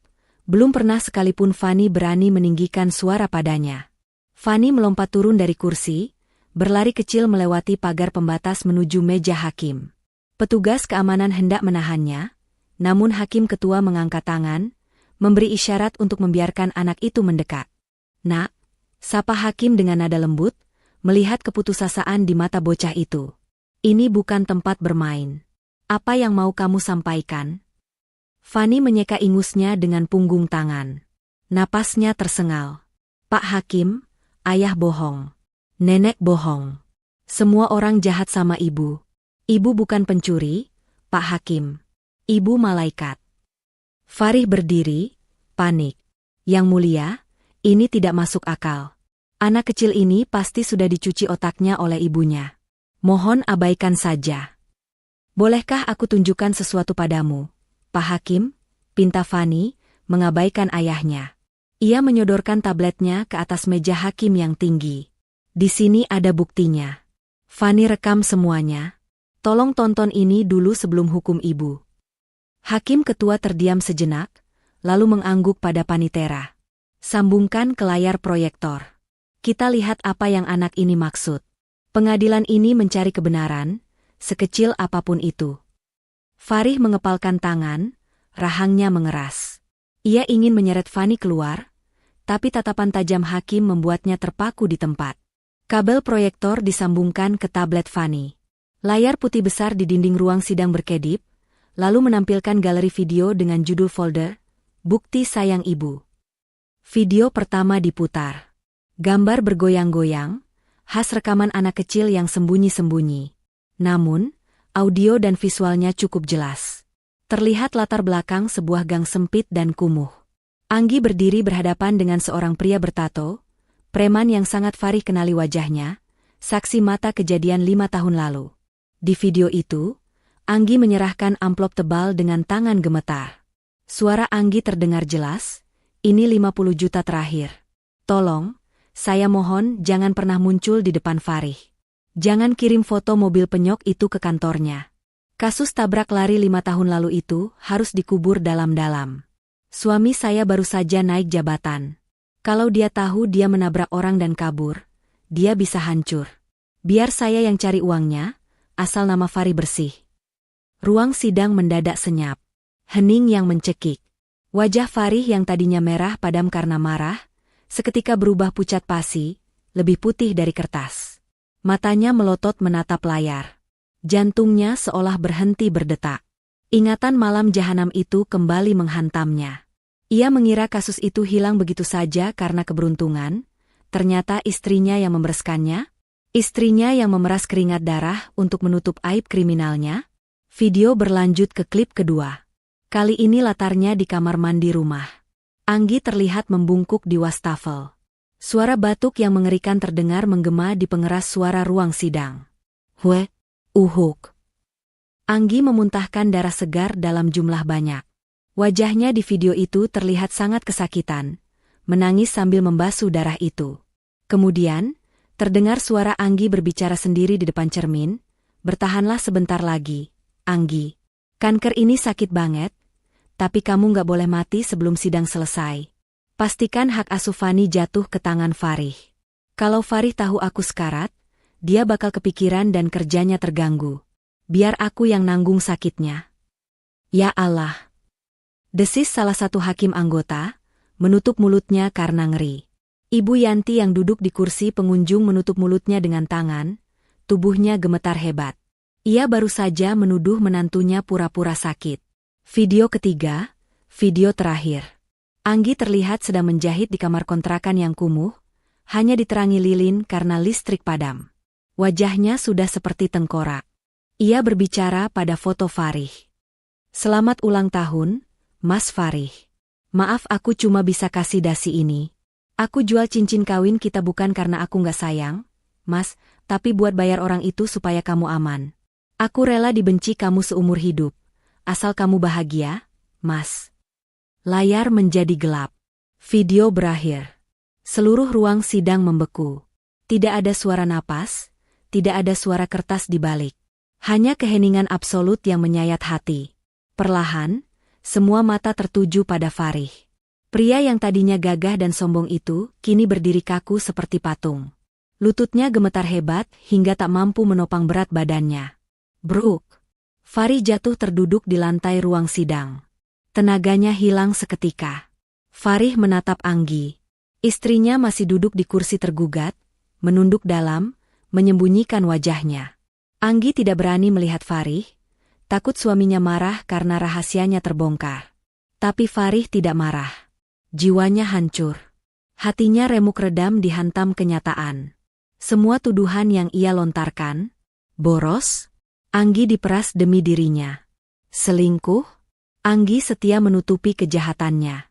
belum pernah sekalipun Fani berani meninggikan suara padanya. Fani melompat turun dari kursi, berlari kecil melewati pagar pembatas menuju meja hakim. Petugas keamanan hendak menahannya, namun hakim ketua mengangkat tangan, memberi isyarat untuk membiarkan anak itu mendekat. Nak, sapa hakim dengan nada lembut, melihat keputusasaan di mata bocah itu. Ini bukan tempat bermain. Apa yang mau kamu sampaikan? Fani menyeka ingusnya dengan punggung tangan. Napasnya tersengal. Pak Hakim, ayah bohong. Nenek bohong. Semua orang jahat sama ibu. Ibu bukan pencuri, Pak Hakim. Ibu malaikat. Farih berdiri, panik. Yang mulia, ini tidak masuk akal. Anak kecil ini pasti sudah dicuci otaknya oleh ibunya. Mohon abaikan saja. Bolehkah aku tunjukkan sesuatu padamu, Pak Hakim? Pinta Fani, mengabaikan ayahnya. Ia menyodorkan tabletnya ke atas meja hakim yang tinggi. Di sini ada buktinya. Fani rekam semuanya. Tolong tonton ini dulu sebelum hukum ibu. Hakim ketua terdiam sejenak, lalu mengangguk pada Panitera. Sambungkan ke layar proyektor. Kita lihat apa yang anak ini maksud. Pengadilan ini mencari kebenaran, sekecil apapun itu. Farih mengepalkan tangan, rahangnya mengeras. Ia ingin menyeret Fani keluar, tapi tatapan tajam hakim membuatnya terpaku di tempat. Kabel proyektor disambungkan ke tablet Fani. Layar putih besar di dinding ruang sidang berkedip, lalu menampilkan galeri video dengan judul folder, Bukti Sayang Ibu. Video pertama diputar. Gambar bergoyang-goyang, khas rekaman anak kecil yang sembunyi-sembunyi. Namun, audio dan visualnya cukup jelas. Terlihat latar belakang sebuah gang sempit dan kumuh. Anggi berdiri berhadapan dengan seorang pria bertato, preman yang sangat Farih kenali wajahnya, saksi mata kejadian 5 tahun lalu. Di video itu, Anggi menyerahkan amplop tebal dengan tangan gemetar. Suara Anggi terdengar jelas, ini 50 juta terakhir. Tolong, saya mohon jangan pernah muncul di depan Farih. Jangan kirim foto mobil penyok itu ke kantornya. Kasus tabrak lari 5 tahun lalu itu harus dikubur dalam-dalam. Suami saya baru saja naik jabatan. Kalau dia tahu dia menabrak orang dan kabur, dia bisa hancur. Biar saya yang cari uangnya, asal nama Farih bersih. Ruang sidang mendadak senyap. Hening yang mencekik. Wajah Farih yang tadinya merah padam karena marah, seketika berubah pucat pasi, lebih putih dari kertas. Matanya melotot menatap layar. Jantungnya seolah berhenti berdetak. Ingatan malam jahanam itu kembali menghantamnya. Ia mengira kasus itu hilang begitu saja karena keberuntungan, ternyata istrinya yang membereskannya, istrinya yang memeras keringat darah untuk menutup aib kriminalnya. Video berlanjut ke klip kedua. Kali ini latarnya di kamar mandi rumah. Anggi terlihat membungkuk di wastafel. Suara batuk yang mengerikan terdengar menggema di pengeras suara ruang sidang. Hue, uhuk. Anggi memuntahkan darah segar dalam jumlah banyak. Wajahnya di video itu terlihat sangat kesakitan, menangis sambil membasuh darah itu. Kemudian, terdengar suara Anggi berbicara sendiri di depan cermin, bertahanlah sebentar lagi. Anggi, kanker ini sakit banget, tapi kamu nggak boleh mati sebelum sidang selesai. Pastikan hak asuh Fani jatuh ke tangan Farih. Kalau Farih tahu aku sekarat, dia bakal kepikiran dan kerjanya terganggu. Biar aku yang nanggung sakitnya. Ya Allah. Desis salah satu hakim anggota, menutup mulutnya karena ngeri. Ibu Yanti yang duduk di kursi pengunjung menutup mulutnya dengan tangan, tubuhnya gemetar hebat. Ia baru saja menuduh menantunya pura-pura sakit. Video ketiga, video terakhir. Anggi terlihat sedang menjahit di kamar kontrakan yang kumuh, hanya diterangi lilin karena listrik padam. Wajahnya sudah seperti tengkorak. Ia berbicara pada foto Farih. Selamat ulang tahun, Mas Farih. Maaf aku cuma bisa kasih dasi ini. Aku jual cincin kawin kita bukan karena aku nggak sayang, Mas, tapi buat bayar orang itu supaya kamu aman. Aku rela dibenci kamu seumur hidup, asal kamu bahagia, Mas. Layar menjadi gelap. Video berakhir. Seluruh ruang sidang membeku. Tidak ada suara napas, tidak ada suara kertas di balik. Hanya keheningan absolut yang menyayat hati. Perlahan, semua mata tertuju pada Farih. Pria yang tadinya gagah dan sombong itu, kini berdiri kaku seperti patung. Lututnya gemetar hebat hingga tak mampu menopang berat badannya. Bruk! Farih jatuh terduduk di lantai ruang sidang. Tenaganya hilang seketika. Farih menatap Anggi. Istrinya masih duduk di kursi tergugat, menunduk dalam, menyembunyikan wajahnya. Anggi tidak berani melihat Farih, takut suaminya marah karena rahasianya terbongkar. Tapi Farih tidak marah. Jiwanya hancur. Hatinya remuk redam dihantam kenyataan. Semua tuduhan yang ia lontarkan, boros, Anggi diperas demi dirinya. Selingkuh, Anggi setia menutupi kejahatannya.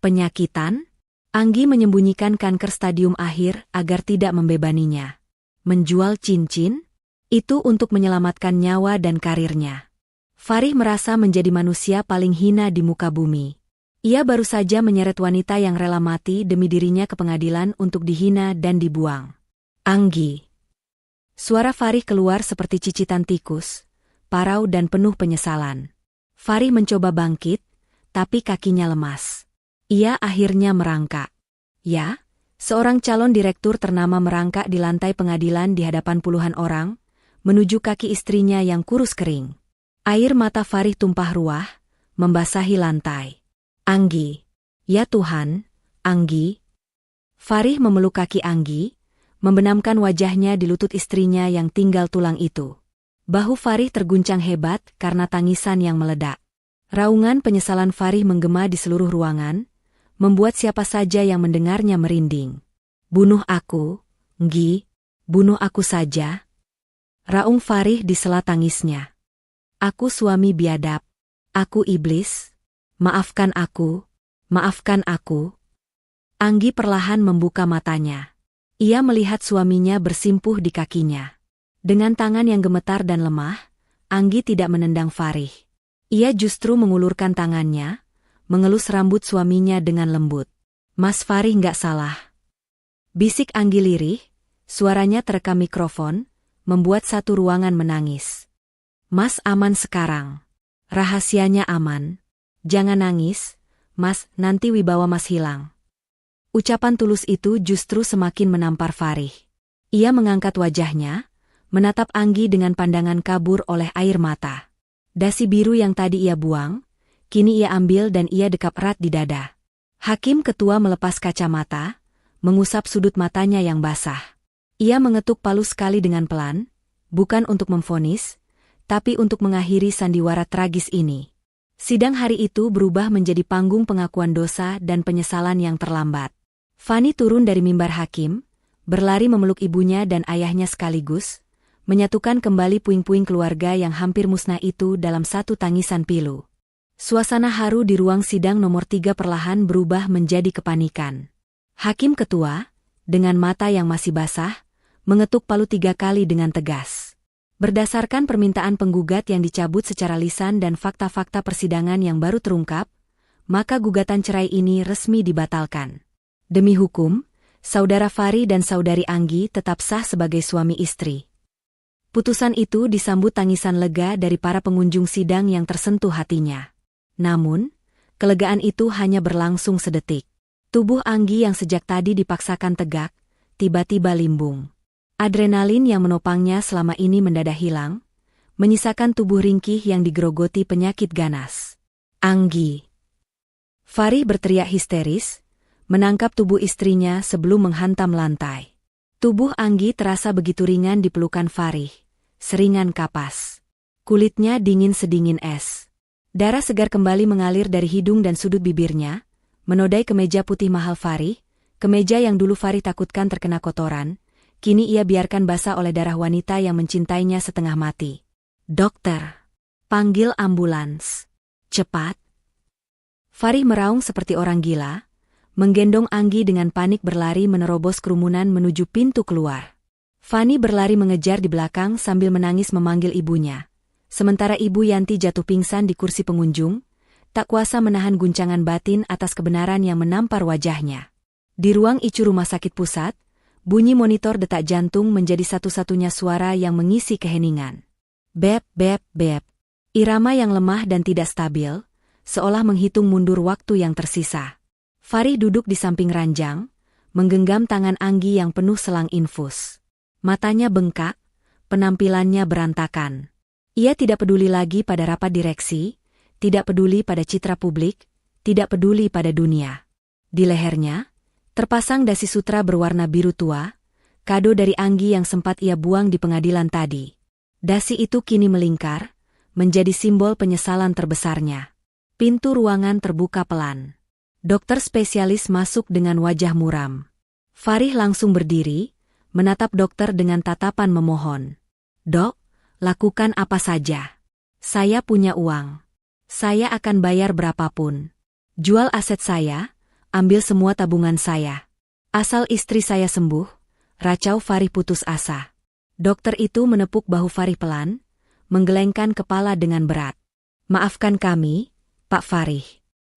Penyakitan, Anggi menyembunyikan kanker stadium akhir agar tidak membebaninya. Menjual cincin, itu untuk menyelamatkan nyawa dan karirnya. Farih merasa menjadi manusia paling hina di muka bumi. Ia baru saja menyeret wanita yang rela mati demi dirinya ke pengadilan untuk dihina dan dibuang. Anggi. Suara Farih keluar seperti cicitan tikus, parau dan penuh penyesalan. Farih mencoba bangkit, tapi kakinya lemas. Ia akhirnya merangkak. Ya, seorang calon direktur ternama merangkak di lantai pengadilan di hadapan puluhan orang, menuju kaki istrinya yang kurus kering. Air mata Farih tumpah ruah, membasahi lantai. Anggi. Ya Tuhan, Anggi. Farih memeluk kaki Anggi, membenamkan wajahnya di lutut istrinya yang tinggal tulang itu. Bahu Farih terguncang hebat karena tangisan yang meledak. Raungan penyesalan Farih menggema di seluruh ruangan, membuat siapa saja yang mendengarnya merinding. Bunuh aku, Nggi, bunuh aku saja. Raung Farih di sela tangisnya. Aku suami biadab. Aku iblis. Maafkan aku. Maafkan aku. Anggi perlahan membuka matanya. Ia melihat suaminya bersimpuh di kakinya. Dengan tangan yang gemetar dan lemah, Anggi tidak menendang Farih. Ia justru mengulurkan tangannya, mengelus rambut suaminya dengan lembut. Mas Farih nggak salah. Bisik Anggi lirih, suaranya terekam mikrofon, membuat satu ruangan menangis. Mas aman sekarang. Rahasianya aman. Jangan nangis, Mas, nanti wibawa Mas hilang. Ucapan tulus itu justru semakin menampar Farih. Ia mengangkat wajahnya, menatap Anggi dengan pandangan kabur oleh air mata. Dasi biru yang tadi ia buang, kini ia ambil dan ia dekap erat di dada. Hakim ketua melepas kacamata, mengusap sudut matanya yang basah. Ia mengetuk palu sekali dengan pelan, bukan untuk memvonis, tapi untuk mengakhiri sandiwara tragis ini. Sidang hari itu berubah menjadi panggung pengakuan dosa dan penyesalan yang terlambat. Fani turun dari mimbar hakim, berlari memeluk ibunya dan ayahnya sekaligus, menyatukan kembali puing-puing keluarga yang hampir musnah itu dalam satu tangisan pilu. Suasana haru di ruang sidang nomor 3 perlahan berubah menjadi kepanikan. Hakim ketua, dengan mata yang masih basah, mengetuk palu 3 kali dengan tegas. Berdasarkan permintaan penggugat yang dicabut secara lisan dan fakta-fakta persidangan yang baru terungkap, maka gugatan cerai ini resmi dibatalkan. Demi hukum, saudara Farih dan saudari Anggi tetap sah sebagai suami istri. Putusan itu disambut tangisan lega dari para pengunjung sidang yang tersentuh hatinya. Namun, kelegaan itu hanya berlangsung sedetik. Tubuh Anggi yang sejak tadi dipaksakan tegak, tiba-tiba limbung. Adrenalin yang menopangnya selama ini mendadak hilang, menyisakan tubuh ringkih yang digerogoti penyakit ganas. Anggi. Farih berteriak histeris, menangkap tubuh istrinya sebelum menghantam lantai. Tubuh Anggi terasa begitu ringan di pelukan Farih, seringan kapas. Kulitnya dingin sedingin es. Darah segar kembali mengalir dari hidung dan sudut bibirnya, menodai kemeja putih mahal Farih, kemeja yang dulu Farih takutkan terkena kotoran. Kini ia biarkan basah oleh darah wanita yang mencintainya setengah mati. Dokter. Panggil ambulans. Cepat. Farih meraung seperti orang gila, menggendong Anggi dengan panik berlari menerobos kerumunan menuju pintu keluar. Fani berlari mengejar di belakang sambil menangis memanggil ibunya. Sementara Ibu Yanti jatuh pingsan di kursi pengunjung, tak kuasa menahan guncangan batin atas kebenaran yang menampar wajahnya. Di ruang ICU rumah sakit pusat, bunyi monitor detak jantung menjadi satu-satunya suara yang mengisi keheningan. Bep, bep, bep. Irama yang lemah dan tidak stabil, seolah menghitung mundur waktu yang tersisa. Farih duduk di samping ranjang, menggenggam tangan Anggi yang penuh selang infus. Matanya bengkak, penampilannya berantakan. Ia tidak peduli lagi pada rapat direksi, tidak peduli pada citra publik, tidak peduli pada dunia. Di lehernya, terpasang dasi sutra berwarna biru tua, kado dari Anggi yang sempat ia buang di pengadilan tadi. Dasi itu kini melingkar, menjadi simbol penyesalan terbesarnya. Pintu ruangan terbuka pelan. Dokter spesialis masuk dengan wajah muram. Farih langsung berdiri, menatap dokter dengan tatapan memohon. "Dok, lakukan apa saja. Saya punya uang. Saya akan bayar berapapun. Jual aset saya, ambil semua tabungan saya. Asal istri saya sembuh," racau Farih putus asa. Dokter itu menepuk bahu Farih pelan, menggelengkan kepala dengan berat. "Maafkan kami, Pak Farih.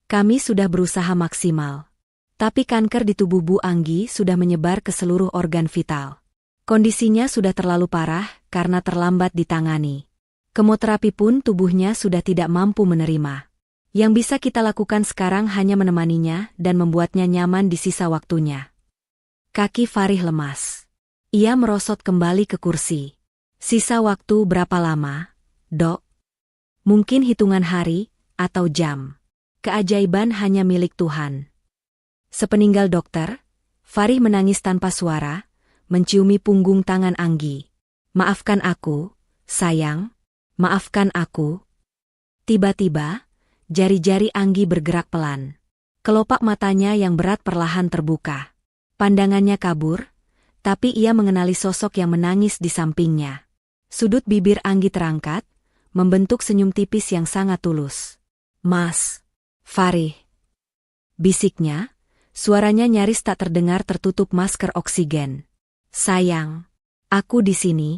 Kami sudah berusaha maksimal. Tapi kanker di tubuh Bu Anggi sudah menyebar ke seluruh organ vital. Kondisinya sudah terlalu parah karena terlambat ditangani. Kemoterapi pun tubuhnya sudah tidak mampu menerima. Yang bisa kita lakukan sekarang hanya menemaninya dan membuatnya nyaman di sisa waktunya." Kaki Farih lemas. Ia merosot kembali ke kursi. "Sisa waktu berapa lama, Dok?" "Mungkin hitungan hari atau jam. Keajaiban hanya milik Tuhan." Sepeninggal dokter, Farih menangis tanpa suara, menciumi punggung tangan Anggi. "Maafkan aku, sayang. Maafkan aku." Tiba-tiba, jari-jari Anggi bergerak pelan. Kelopak matanya yang berat perlahan terbuka. Pandangannya kabur, tapi ia mengenali sosok yang menangis di sampingnya. Sudut bibir Anggi terangkat, membentuk senyum tipis yang sangat tulus. "Mas, Farih," bisiknya, suaranya nyaris tak terdengar tertutup masker oksigen. "Sayang, aku di sini.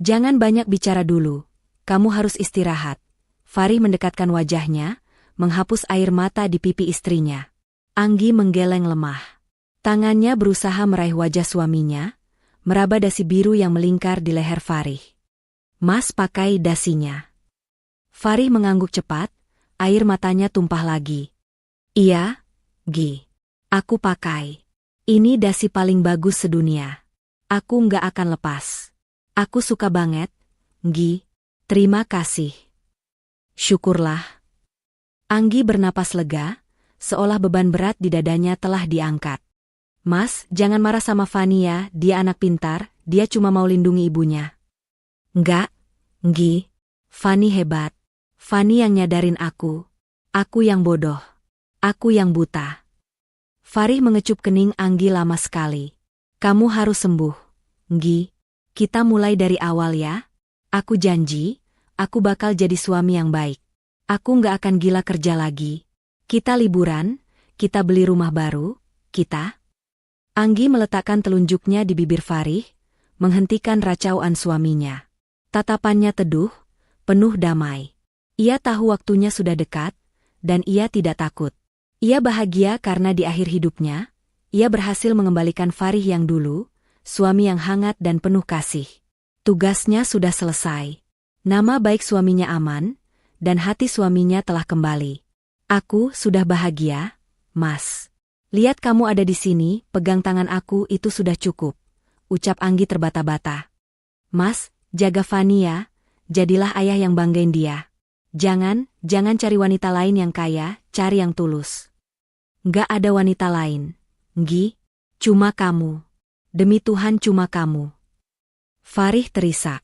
Jangan banyak bicara dulu, kamu harus istirahat." Farih mendekatkan wajahnya, menghapus air mata di pipi istrinya. Anggi menggeleng lemah. Tangannya berusaha meraih wajah suaminya, meraba dasi biru yang melingkar di leher Farih. "Mas pakai dasinya." Farih mengangguk cepat, air matanya tumpah lagi. "Iya, Gi. Aku pakai. Ini dasi paling bagus sedunia. Aku nggak akan lepas. Aku suka banget, Gi. Terima kasih." "Syukurlah." Anggi bernapas lega, seolah beban berat di dadanya telah diangkat. "Mas, jangan marah sama Fanny ya, dia anak pintar, dia cuma mau lindungi ibunya." "Enggak, Gi. Fanny hebat. Fanny yang nyadarin aku. Aku yang bodoh. Aku yang buta." Farih mengecup kening Anggi lama sekali. "Kamu harus sembuh, Gi. Kita mulai dari awal ya. Aku janji, aku bakal jadi suami yang baik. Aku nggak akan gila kerja lagi. Kita liburan, kita beli rumah baru, kita..." Anggi meletakkan telunjuknya di bibir Farih, menghentikan racauan suaminya. Tatapannya teduh, penuh damai. Ia tahu waktunya sudah dekat, dan ia tidak takut. Ia bahagia karena di akhir hidupnya, ia berhasil mengembalikan Farih yang dulu, suami yang hangat dan penuh kasih. Tugasnya sudah selesai. Nama baik suaminya aman, dan hati suaminya telah kembali. "Aku sudah bahagia, Mas. Lihat kamu ada di sini, pegang tangan aku itu sudah cukup," ucap Anggi terbata-bata. "Mas, jaga Fanny ya, jadilah ayah yang banggain dia. Jangan cari wanita lain yang kaya, cari yang tulus." "Nggak ada wanita lain, Gi. Cuma kamu. Demi Tuhan cuma kamu." Farih terisak.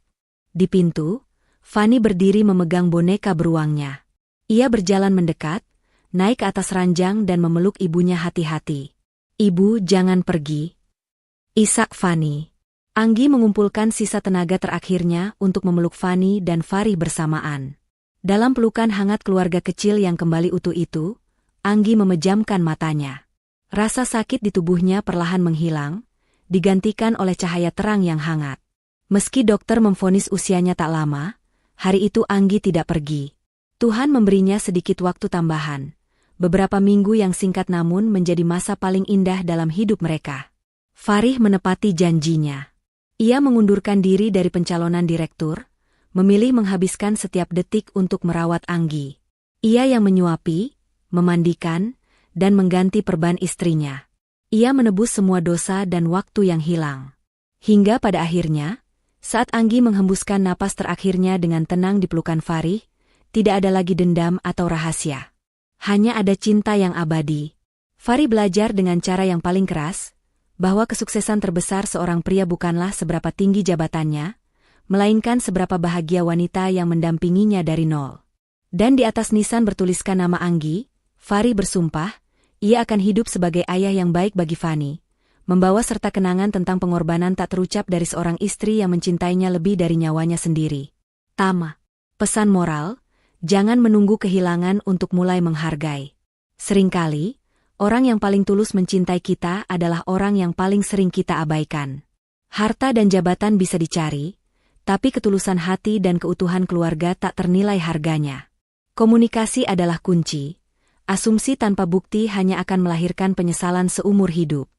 Di pintu, Fanny berdiri memegang boneka beruangnya. Ia berjalan mendekat, naik ke atas ranjang dan memeluk ibunya hati-hati. "Ibu jangan pergi." Isak Fanny. Anggi mengumpulkan sisa tenaga terakhirnya untuk memeluk Fanny dan Farih bersamaan. Dalam pelukan hangat keluarga kecil yang kembali utuh itu, Anggi memejamkan matanya. Rasa sakit di tubuhnya perlahan menghilang, digantikan oleh cahaya terang yang hangat. Meski dokter memvonis usianya tak lama, hari itu Anggi tidak pergi. Tuhan memberinya sedikit waktu tambahan. Beberapa minggu yang singkat namun menjadi masa paling indah dalam hidup mereka. Farih menepati janjinya. Ia mengundurkan diri dari pencalonan direktur, memilih menghabiskan setiap detik untuk merawat Anggi. Ia yang menyuapi, memandikan, dan mengganti perban istrinya. Ia menebus semua dosa dan waktu yang hilang. Hingga pada akhirnya, saat Anggi menghembuskan napas terakhirnya dengan tenang di pelukan Farih, tidak ada lagi dendam atau rahasia. Hanya ada cinta yang abadi. Farih belajar dengan cara yang paling keras, bahwa kesuksesan terbesar seorang pria bukanlah seberapa tinggi jabatannya, melainkan seberapa bahagia wanita yang mendampinginya dari nol. Dan di atas nisan bertuliskan nama Anggi, Farih bersumpah, ia akan hidup sebagai ayah yang baik bagi Fani, membawa serta kenangan tentang pengorbanan tak terucap dari seorang istri yang mencintainya lebih dari nyawanya sendiri. Tama. Pesan moral, jangan menunggu kehilangan untuk mulai menghargai. Seringkali, orang yang paling tulus mencintai kita adalah orang yang paling sering kita abaikan. Harta dan jabatan bisa dicari, tapi ketulusan hati dan keutuhan keluarga tak ternilai harganya. Komunikasi adalah kunci. Asumsi tanpa bukti hanya akan melahirkan penyesalan seumur hidup.